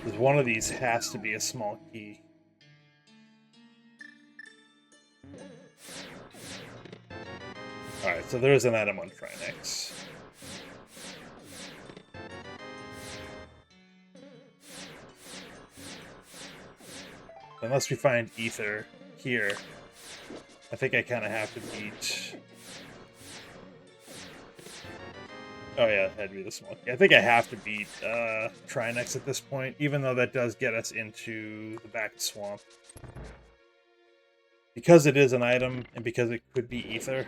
Because one of these has to be a small key. Alright, so there's an item on Trinex. Unless we find Ether here, I think I kind of have to beat... Oh yeah, it had to be the small key. I think I have to beat Trinex at this point, even though that does get us into the back swamp. Because it is an item, and because it could be Ether.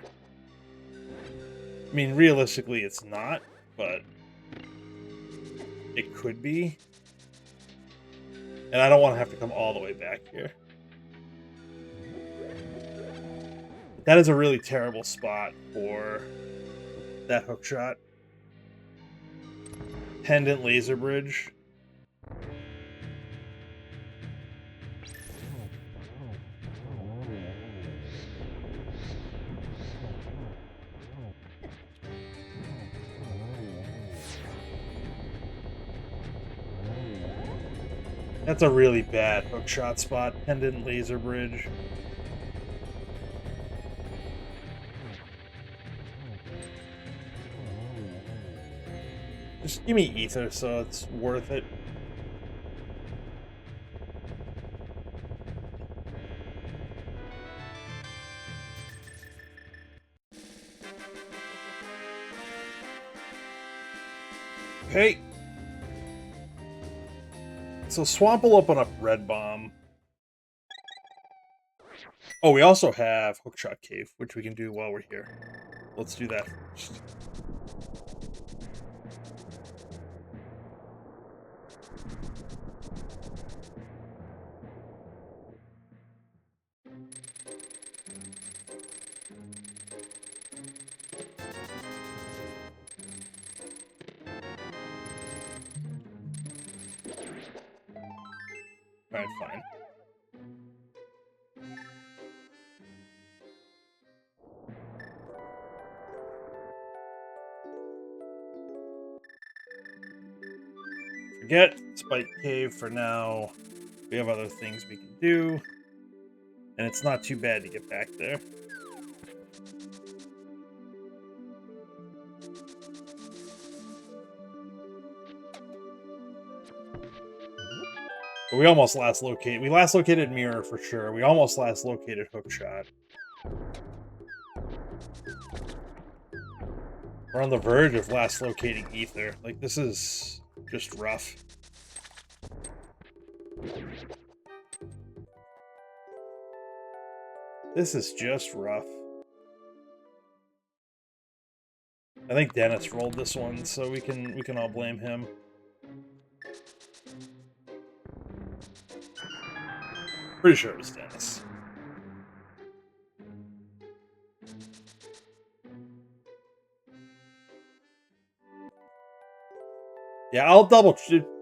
I mean, realistically, it's not, but it could be. And I don't want to have to come all the way back here. But that is a really terrible spot for that hook shot. Pendant laser bridge. That's a really bad hookshot spot. Pendant laser bridge. Just give me Ether so it's worth it. Okay. So Swamp will open up Red Bomb. Oh, we also have Hookshot Cave, which we can do while we're here. Let's do that first. Alright, fine. Forget Spike Cave for now. We have other things we can do. And it's not too bad to get back there. But we almost last located... We last located Mirror for sure. We almost last located Hookshot. We're on the verge of last locating Ether. Like, this is just rough. This is just rough. I think Dennis rolled this one, so we can all blame him. Pretty sure it was Dennis. Yeah, I'll double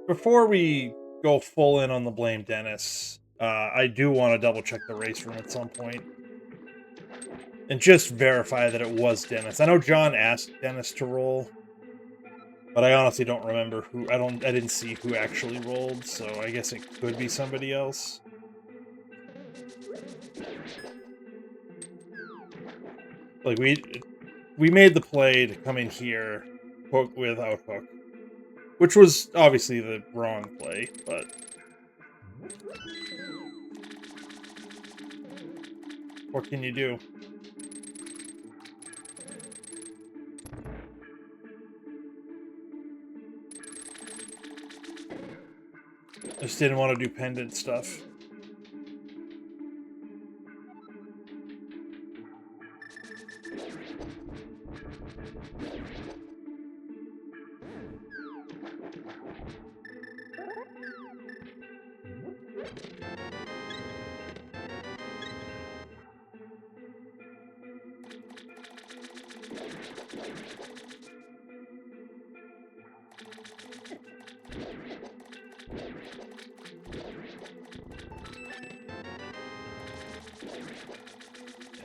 before we go full in on the blame Dennis. I do want to double check the race room at some point and just verify that it was Dennis. I know John asked Dennis to roll, but I honestly don't remember who. I didn't see who actually rolled, so I guess it could be somebody else. Like we made the play to come in here hook without hook, which was obviously the wrong play, but what can you do? I just didn't want to do pendant stuff.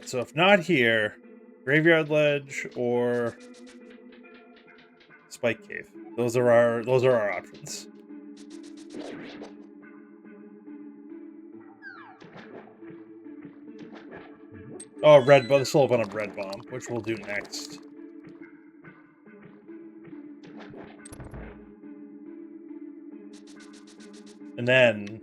So if not here, Graveyard Ledge or Spike Cave. Those are our options. Oh, red bomb. This will open up red bomb, which we'll do next. And then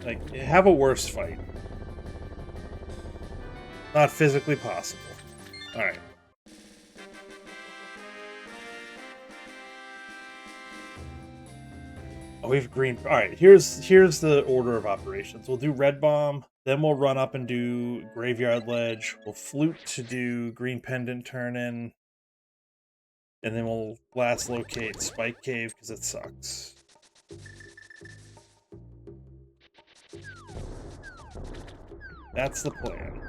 like have a worse fight. Not physically possible. All right. Oh, we have green. All right. Here's the order of operations. We'll do red bomb. Then we'll run up and do Graveyard Ledge. We'll flute to do Green Pendant turn in. And then we'll last locate Spike Cave because it sucks. That's the plan.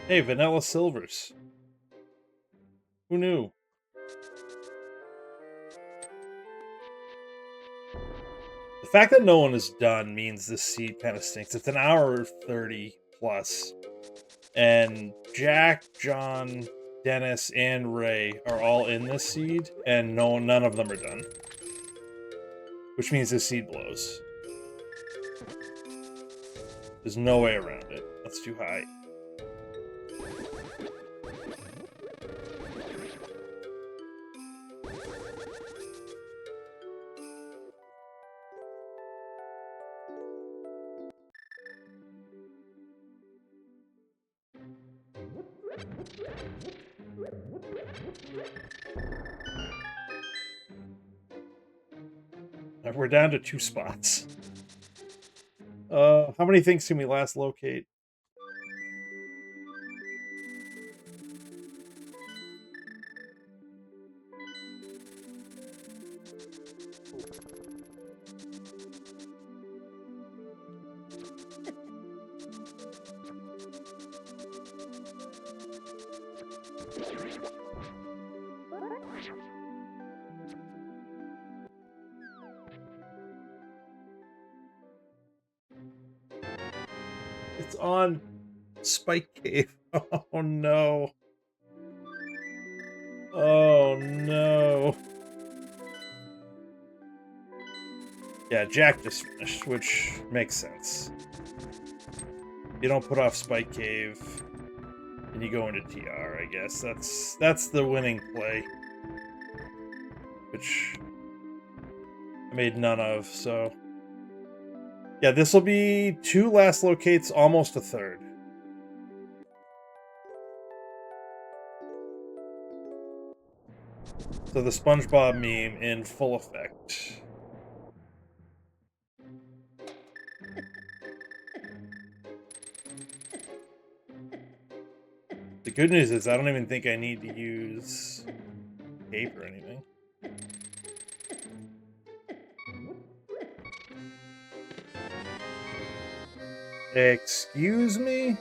Hey, Vanilla Silvers. Who knew? The fact that no one is done means this seed kind of stinks. It's an hour 30 plus. And Jack, John, Dennis, and Ray are all in this seed, and none of them are done. Which means this seed blows. There's no way around it. That's too high. We're down to 2 spots. How many things can we last locate? It's on Spike Cave. Oh no. Oh no. Yeah, Jack just finished, which makes sense. You don't put off Spike Cave, and you go into TR, I guess. That's the winning play. Which I made none of, so... Yeah, this will be 2 last locates, almost a third. So the SpongeBob meme in full effect. The good news is I don't even think I need to use cape or anything. Excuse me?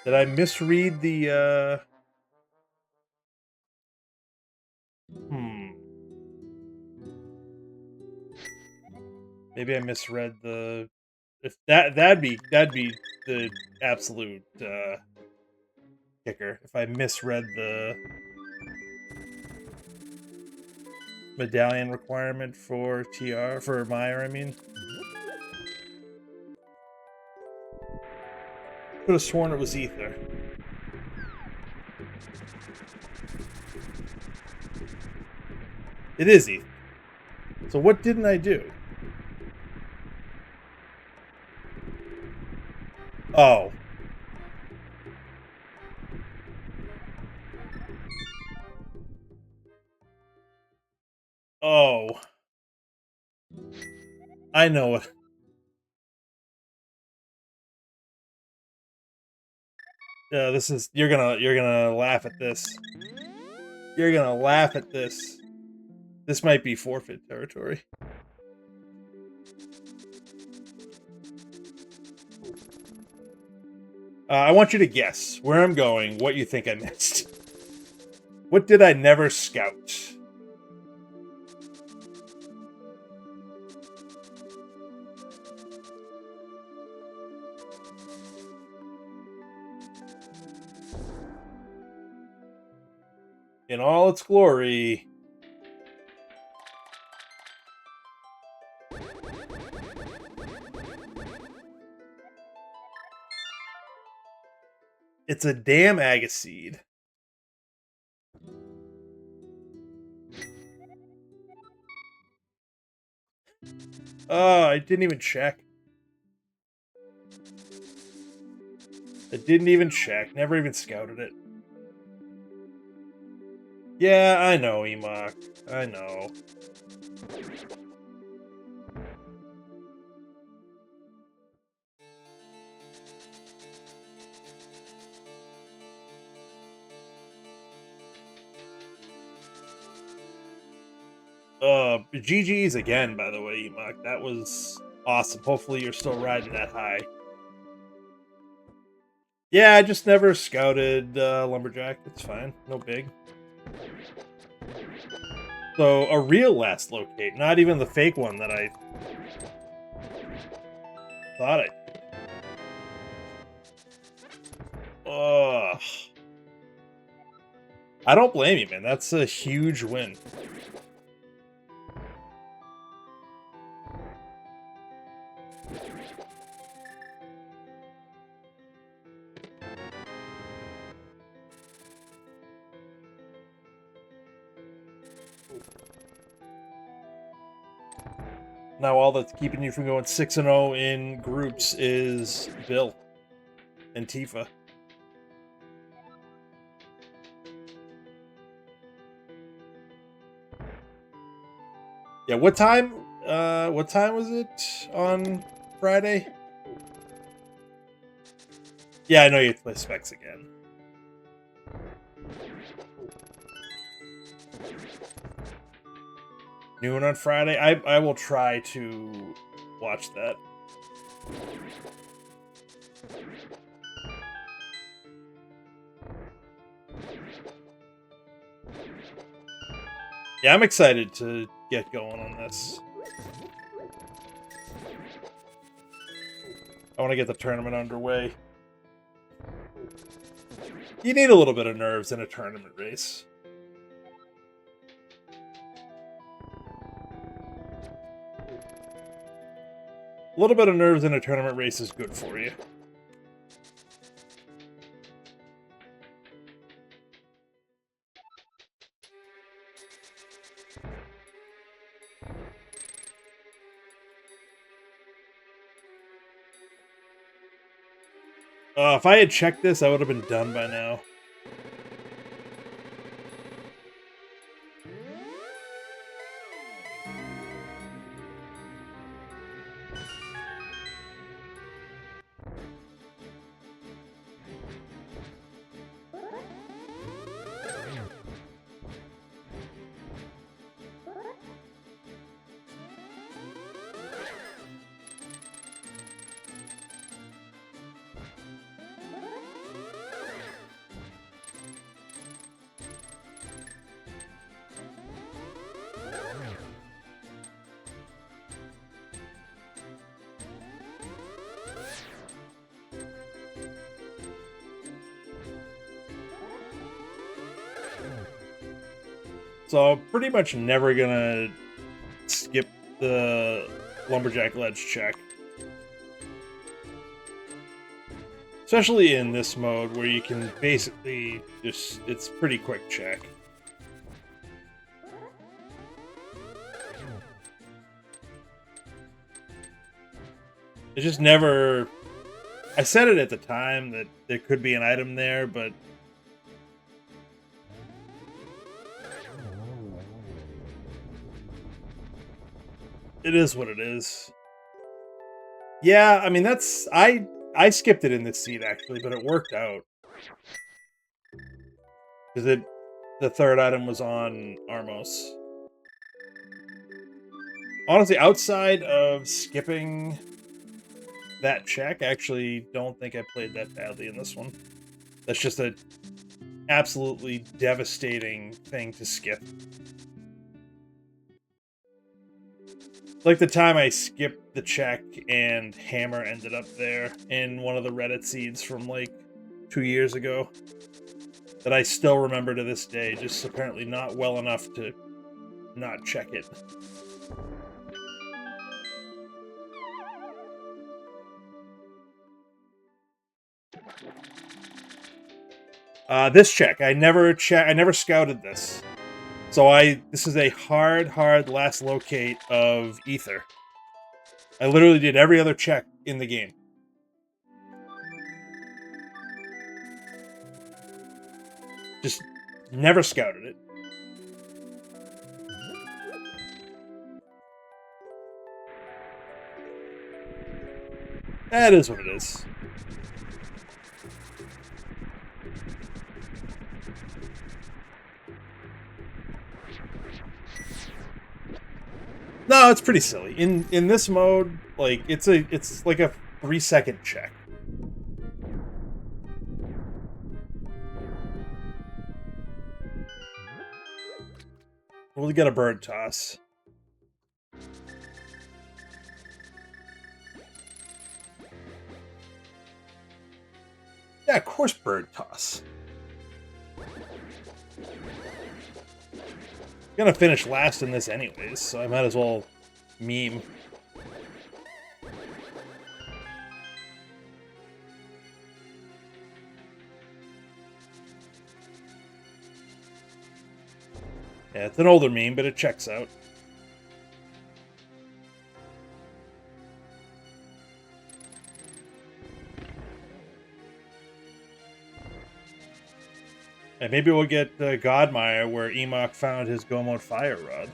Did I misread the, Hmm. Maybe I misread the... If that'd be the absolute, kicker. If I misread the medallion requirement for TR, for Meyer, I mean. Could have sworn it was Ether. It is Ether. So what didn't I do? Oh. Oh. I know it. Yeah, this is... you're gonna laugh at this. You're gonna laugh at this. This might be forfeit territory. I want you to guess where I'm going, what you think I missed. What did I never scout? In all its glory. It's a damn Agaseed. Oh, I didn't even check. I didn't even check. Never even scouted it. Yeah, I know, Emok. I know. GG's again, by the way, Emok. That was awesome. Hopefully you're still riding that high. Yeah, I just never scouted Lumberjack. It's fine. No big. So, a real last locate, not even the fake one that I thought I... Ugh. I don't blame you, man. That's a huge win. Now all that's keeping you from going 6-0 in groups is Bill and Tifa. Yeah, what time was it on Friday? Yeah, I know you have to play Specs again. Noon on Friday? I will try to watch that. Yeah, I'm excited to get going on this. I want to get the tournament underway. You need a little bit of nerves in a tournament race. A little bit of nerves in a tournament race is good for you. If I had checked this, I would have been done by now. So I'm pretty much never gonna skip the Lumberjack Ledge check. Especially in this mode where you can basically just, it's pretty quick check. It just never, I said it at the time that there could be an item there, but it is what it is. Yeah, I mean, that's, I skipped it in this seed, actually, but it worked out. Because the third item was on Armos. Honestly, outside of skipping that check, I actually don't think I played that badly in this one. That's just an absolutely devastating thing to skip. Like the time I skipped the check and Hammer ended up there in one of the Reddit seeds from like 2 years ago that I still remember to this day, just apparently not well enough to not check it. This check, I never scouted this. So this is a hard last locate of Ether. I literally did every other check in the game. Just never scouted it. That is what it is. No, it's pretty silly. In this mode, like it's like a 3-second check. We'll get a bird toss. Yeah, of course, bird toss. Gonna finish last in this anyways, so I might as well meme. Yeah, it's an older meme, but it checks out. And maybe we'll get Godmire where Emok found his Gomod Fire Rod.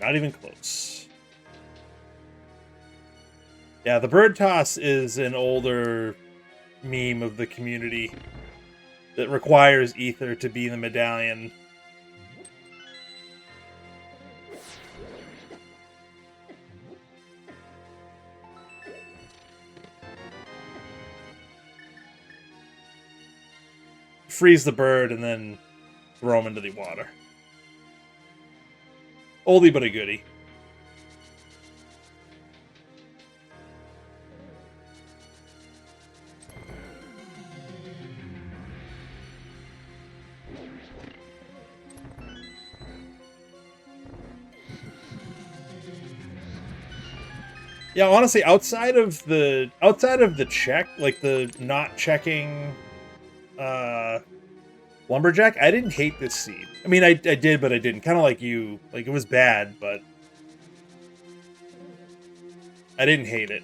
Not even close. Yeah, the bird toss is an older meme of the community that requires Ether to be the medallion. Freeze the bird and then throw him into the water. Oldie but a goodie. Yeah, honestly, outside of the check, like the not checking Lumberjack, I didn't hate this seed. I mean, I did, but I didn't. Kind of like you. Like, it was bad, but I didn't hate it.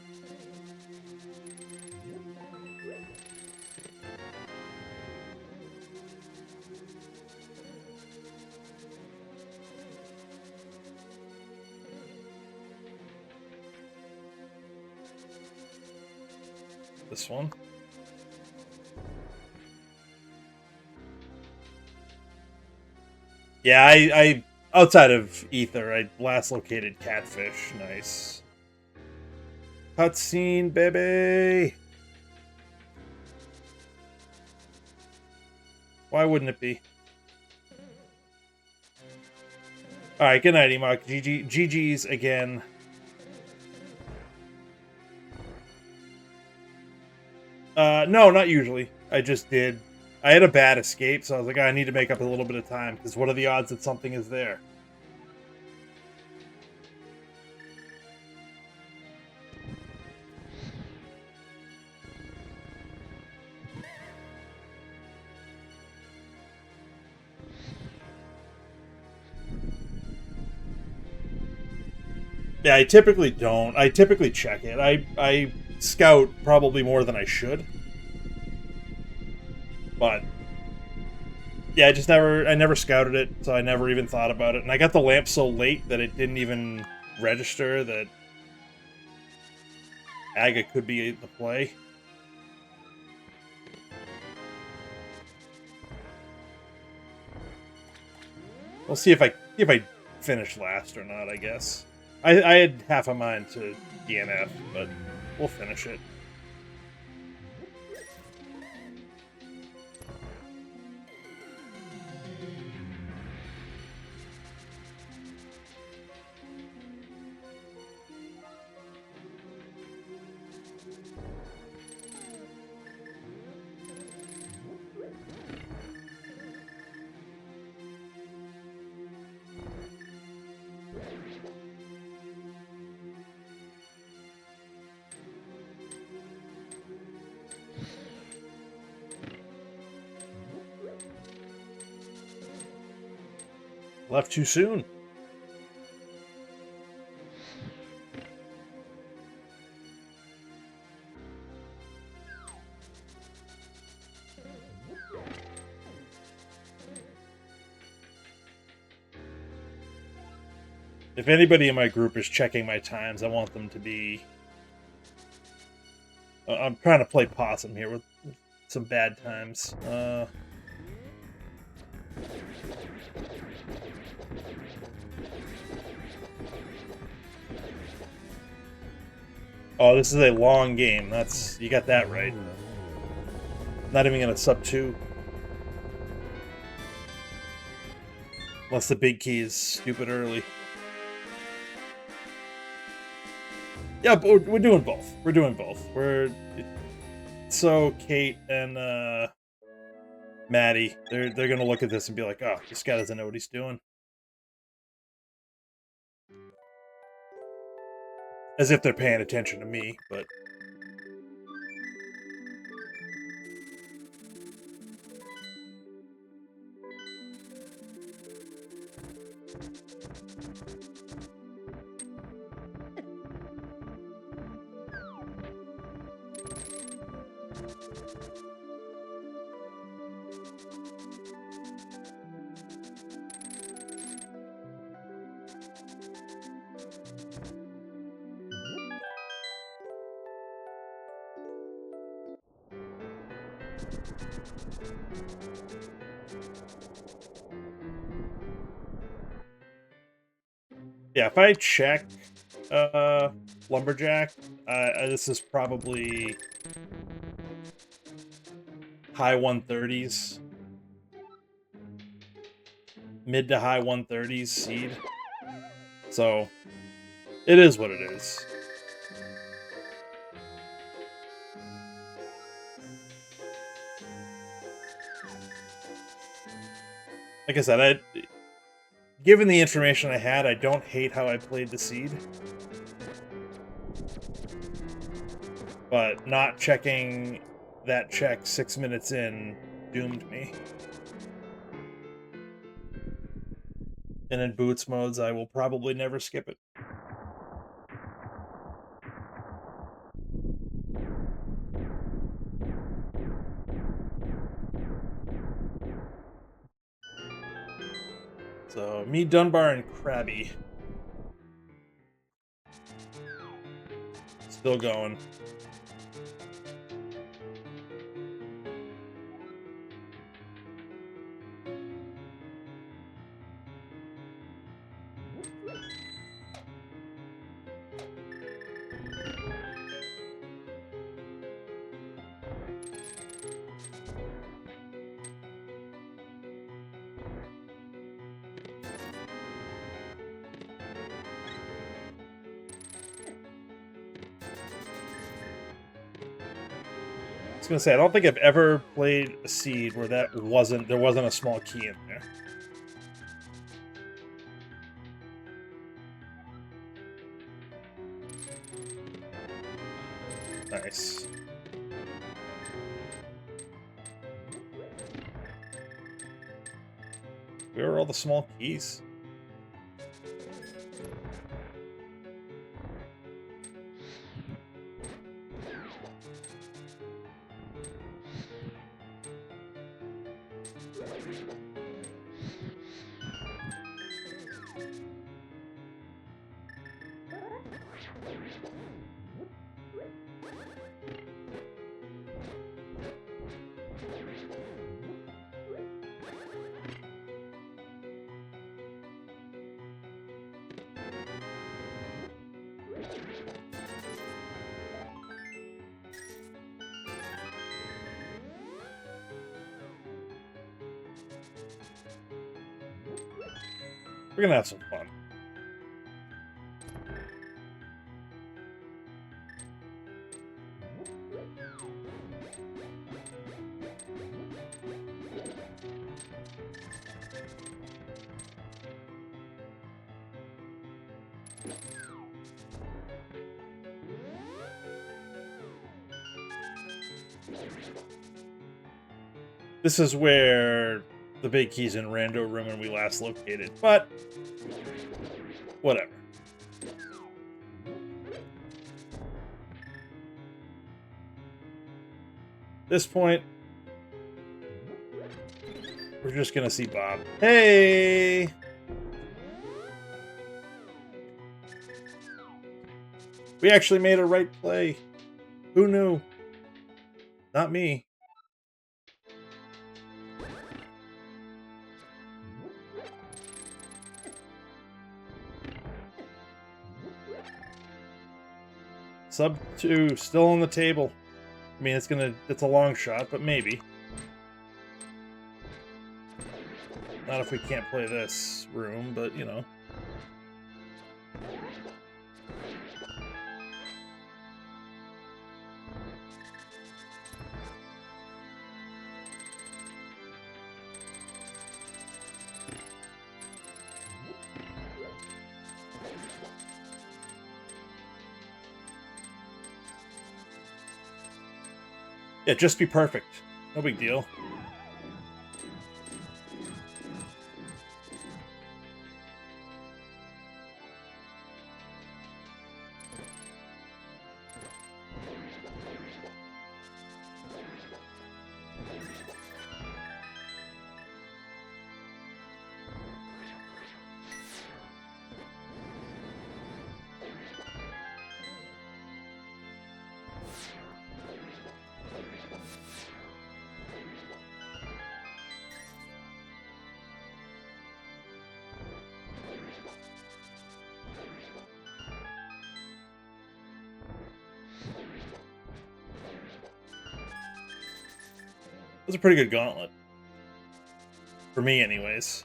This one. Yeah, I outside of Ether, I last located Catfish. Nice. Cutscene, baby! Why wouldn't it be? Alright, good night, Emok. GG's again. No, not usually. I just did I had a bad escape, so I was like, oh, I need to make up a little bit of time, because what are the odds that something is there? Yeah, I typically don't. I typically check it. I scout probably more than I should. But yeah, I never scouted it, so I never even thought about it. And I got the lamp so late that it didn't even register that Aga could be the play. We'll see if I finish last or not, I guess. I had half a mind to DNF, but we'll finish it. Left too soon. If anybody in my group is checking my times, I want them to be... I'm trying to play possum here with some bad times. Oh, this is a long game. You got that right. Not even gonna sub 2. Unless the big key is stupid early. Yeah, but we're doing both. We're doing both. So Kate and Maddie, they're gonna look at this and be like, "Oh, this guy doesn't know what he's doing," as if they're paying attention to me. But yeah, if I check Lumberjack, this is probably high 130s, mid to high 130s seed. So it is what it is. Like I said, given the information I had, I don't hate how I played the seed. But not checking that check 6 minutes in doomed me. And in boots modes, I will probably never skip it. So, me, Dunbar, and Krabby. Still going. was gonna say, I don't think I've ever played a seed where there wasn't a small key in there. Nice. Where are all the small keys? We're gonna have some fun. This is where the big key's in Rando Room and we last located, but whatever. At this point, we're just gonna see Bob. Hey! We actually made a right play. Who knew? Not me. Sub 2 still on the table. I mean, it's a long shot, but maybe. Not if we can't play this room, but you know. Yeah, just be perfect. No big deal. It was a pretty good gauntlet. For me, anyways.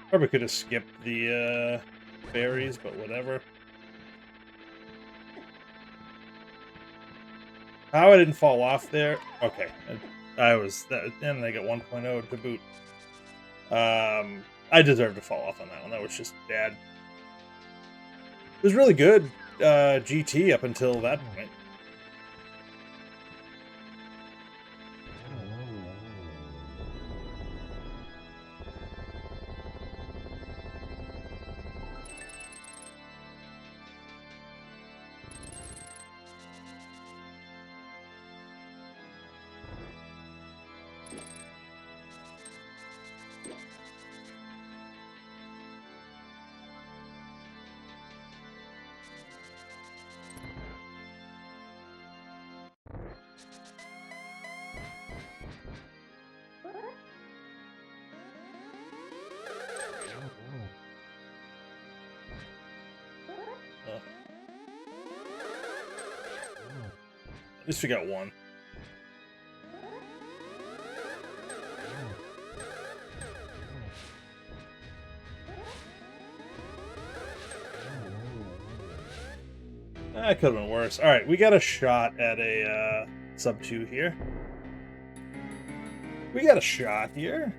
Probably could have skipped the berries, but whatever. How I didn't fall off there? Okay, I was that, and I got 1.0 to boot. I deserved to fall off on that one. That was just bad. It was really good GT up until that point. At least we got one. That could have been worse. All right, we got a shot at a sub 2 here. We got a shot here.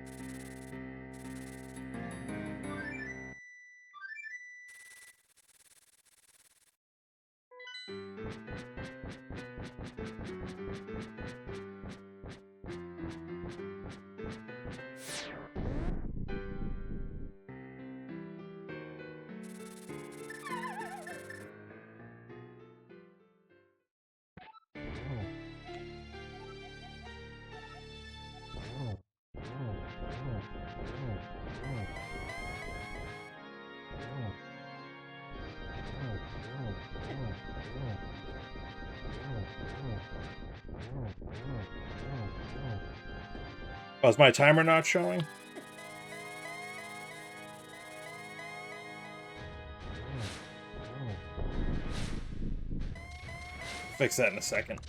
Oh, is my timer not showing? Fix that in a second.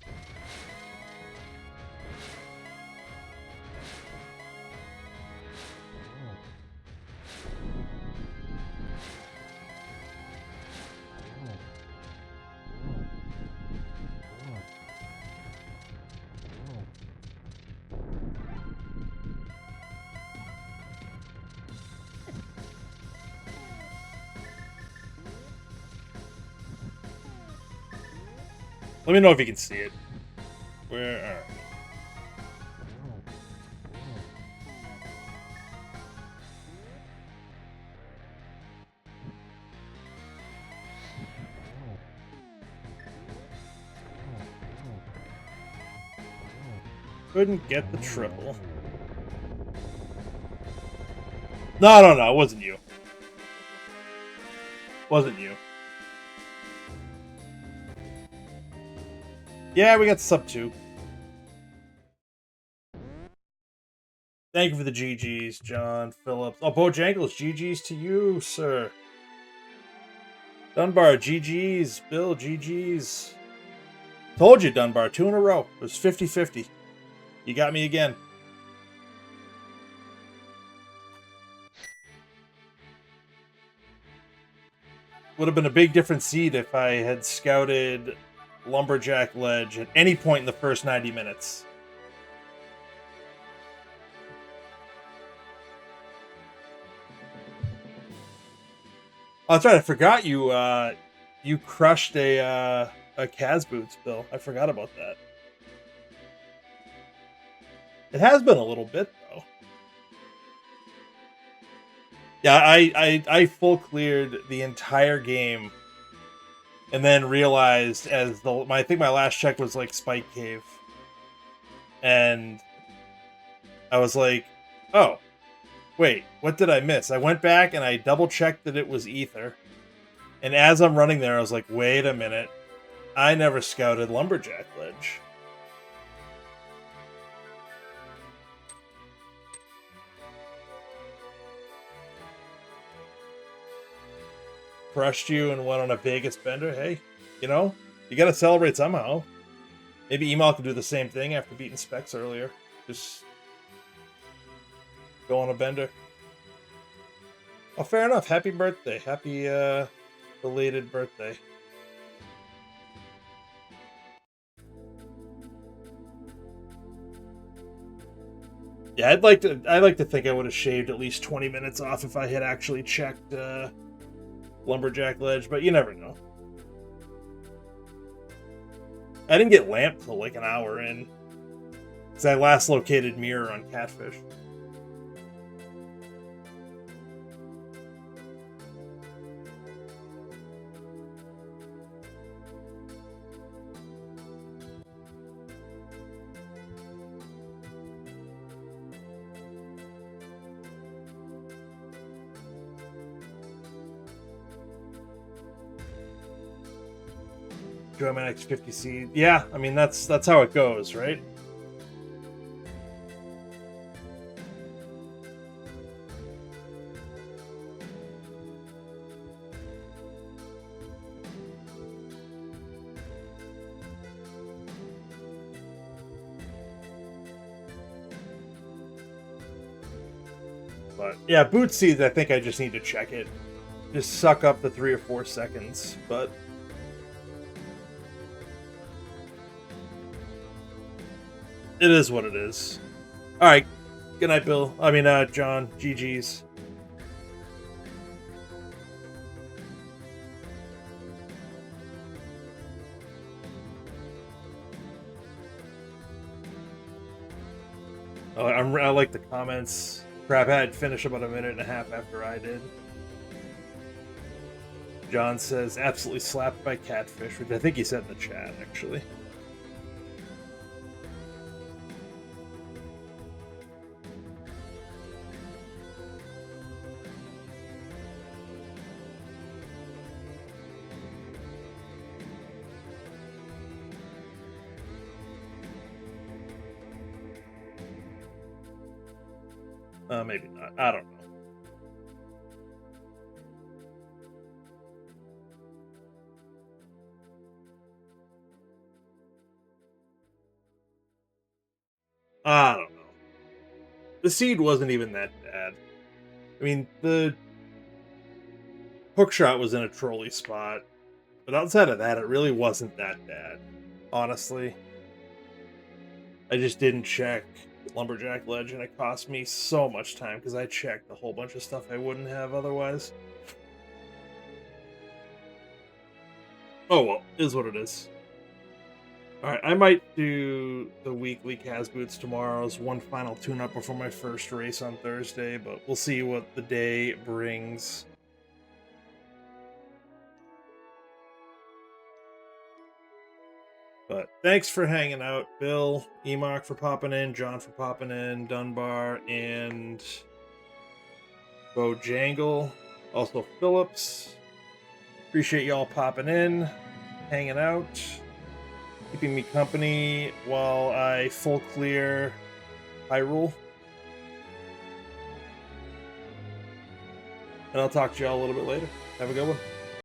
Let me know if you can see it. Where? All right. Couldn't get the triple. No, it wasn't you. Wasn't you. Yeah, we got sub 2. Thank you for the GGs, John Phillips. Oh, Bojangles, GGs to you, sir. Dunbar, GGs. Bill, GGs. Told you, Dunbar, 2 in a row. It was 50-50. You got me again. Would have been a big different seed if I had scouted Lumberjack Ledge at any point in the first 90 minutes. Oh, that's right. I forgot you. You crushed a Kaz Boots, Bill. I forgot about that. It has been a little bit though. Yeah, I full cleared the entire game, and then realized I think my last check was like Spike Cave, and I was like, oh, wait, what did I miss? I went back and I double checked that it was Ether, and as I'm running there, I was like, wait a minute, I never scouted Lumberjack Ledge. Crushed you and went on a Vegas bender. Hey, you know, you got to celebrate somehow. Maybe Email can do the same thing after beating Specs earlier. Just go on a bender. Oh, fair enough. Happy birthday. Happy belated birthday. Yeah, I'd like to think I would have shaved at least 20 minutes off if I had actually checked Lumberjack Ledge, but you never know. I didn't get lamp till like an hour in. Because I last located mirror on Catfish. Enjoy my next 50 seed. Yeah, I mean that's how it goes, right? But yeah, boot seeds, I think I just need to check it. Just suck up the 3 or 4 seconds, but it is what it is. All right. Good night, Bill. I mean, John. GG's. I like the comments. Crab had finished about a minute and a half after I did. John says, absolutely slapped by Catfish, which I think he said in the chat, actually. Maybe not. I don't know. I don't know. The seed wasn't even that bad. I mean, the hookshot was in a trolley spot, but outside of that, it really wasn't that bad. Honestly, I just didn't check Lumberjack Ledge, and it cost me so much time because I checked a whole bunch of stuff I wouldn't have otherwise. Oh well, is what it is. Alright, I might do the weekly Kaz Boots tomorrow as one final tune-up before my first race on Thursday, but we'll see what the day brings. But thanks for hanging out, Bill, Emok for popping in, John for popping in, Dunbar, and Bojangle. Also Phillips. Appreciate y'all popping in, hanging out, keeping me company while I full clear Hyrule. And I'll talk to y'all a little bit later. Have a good one.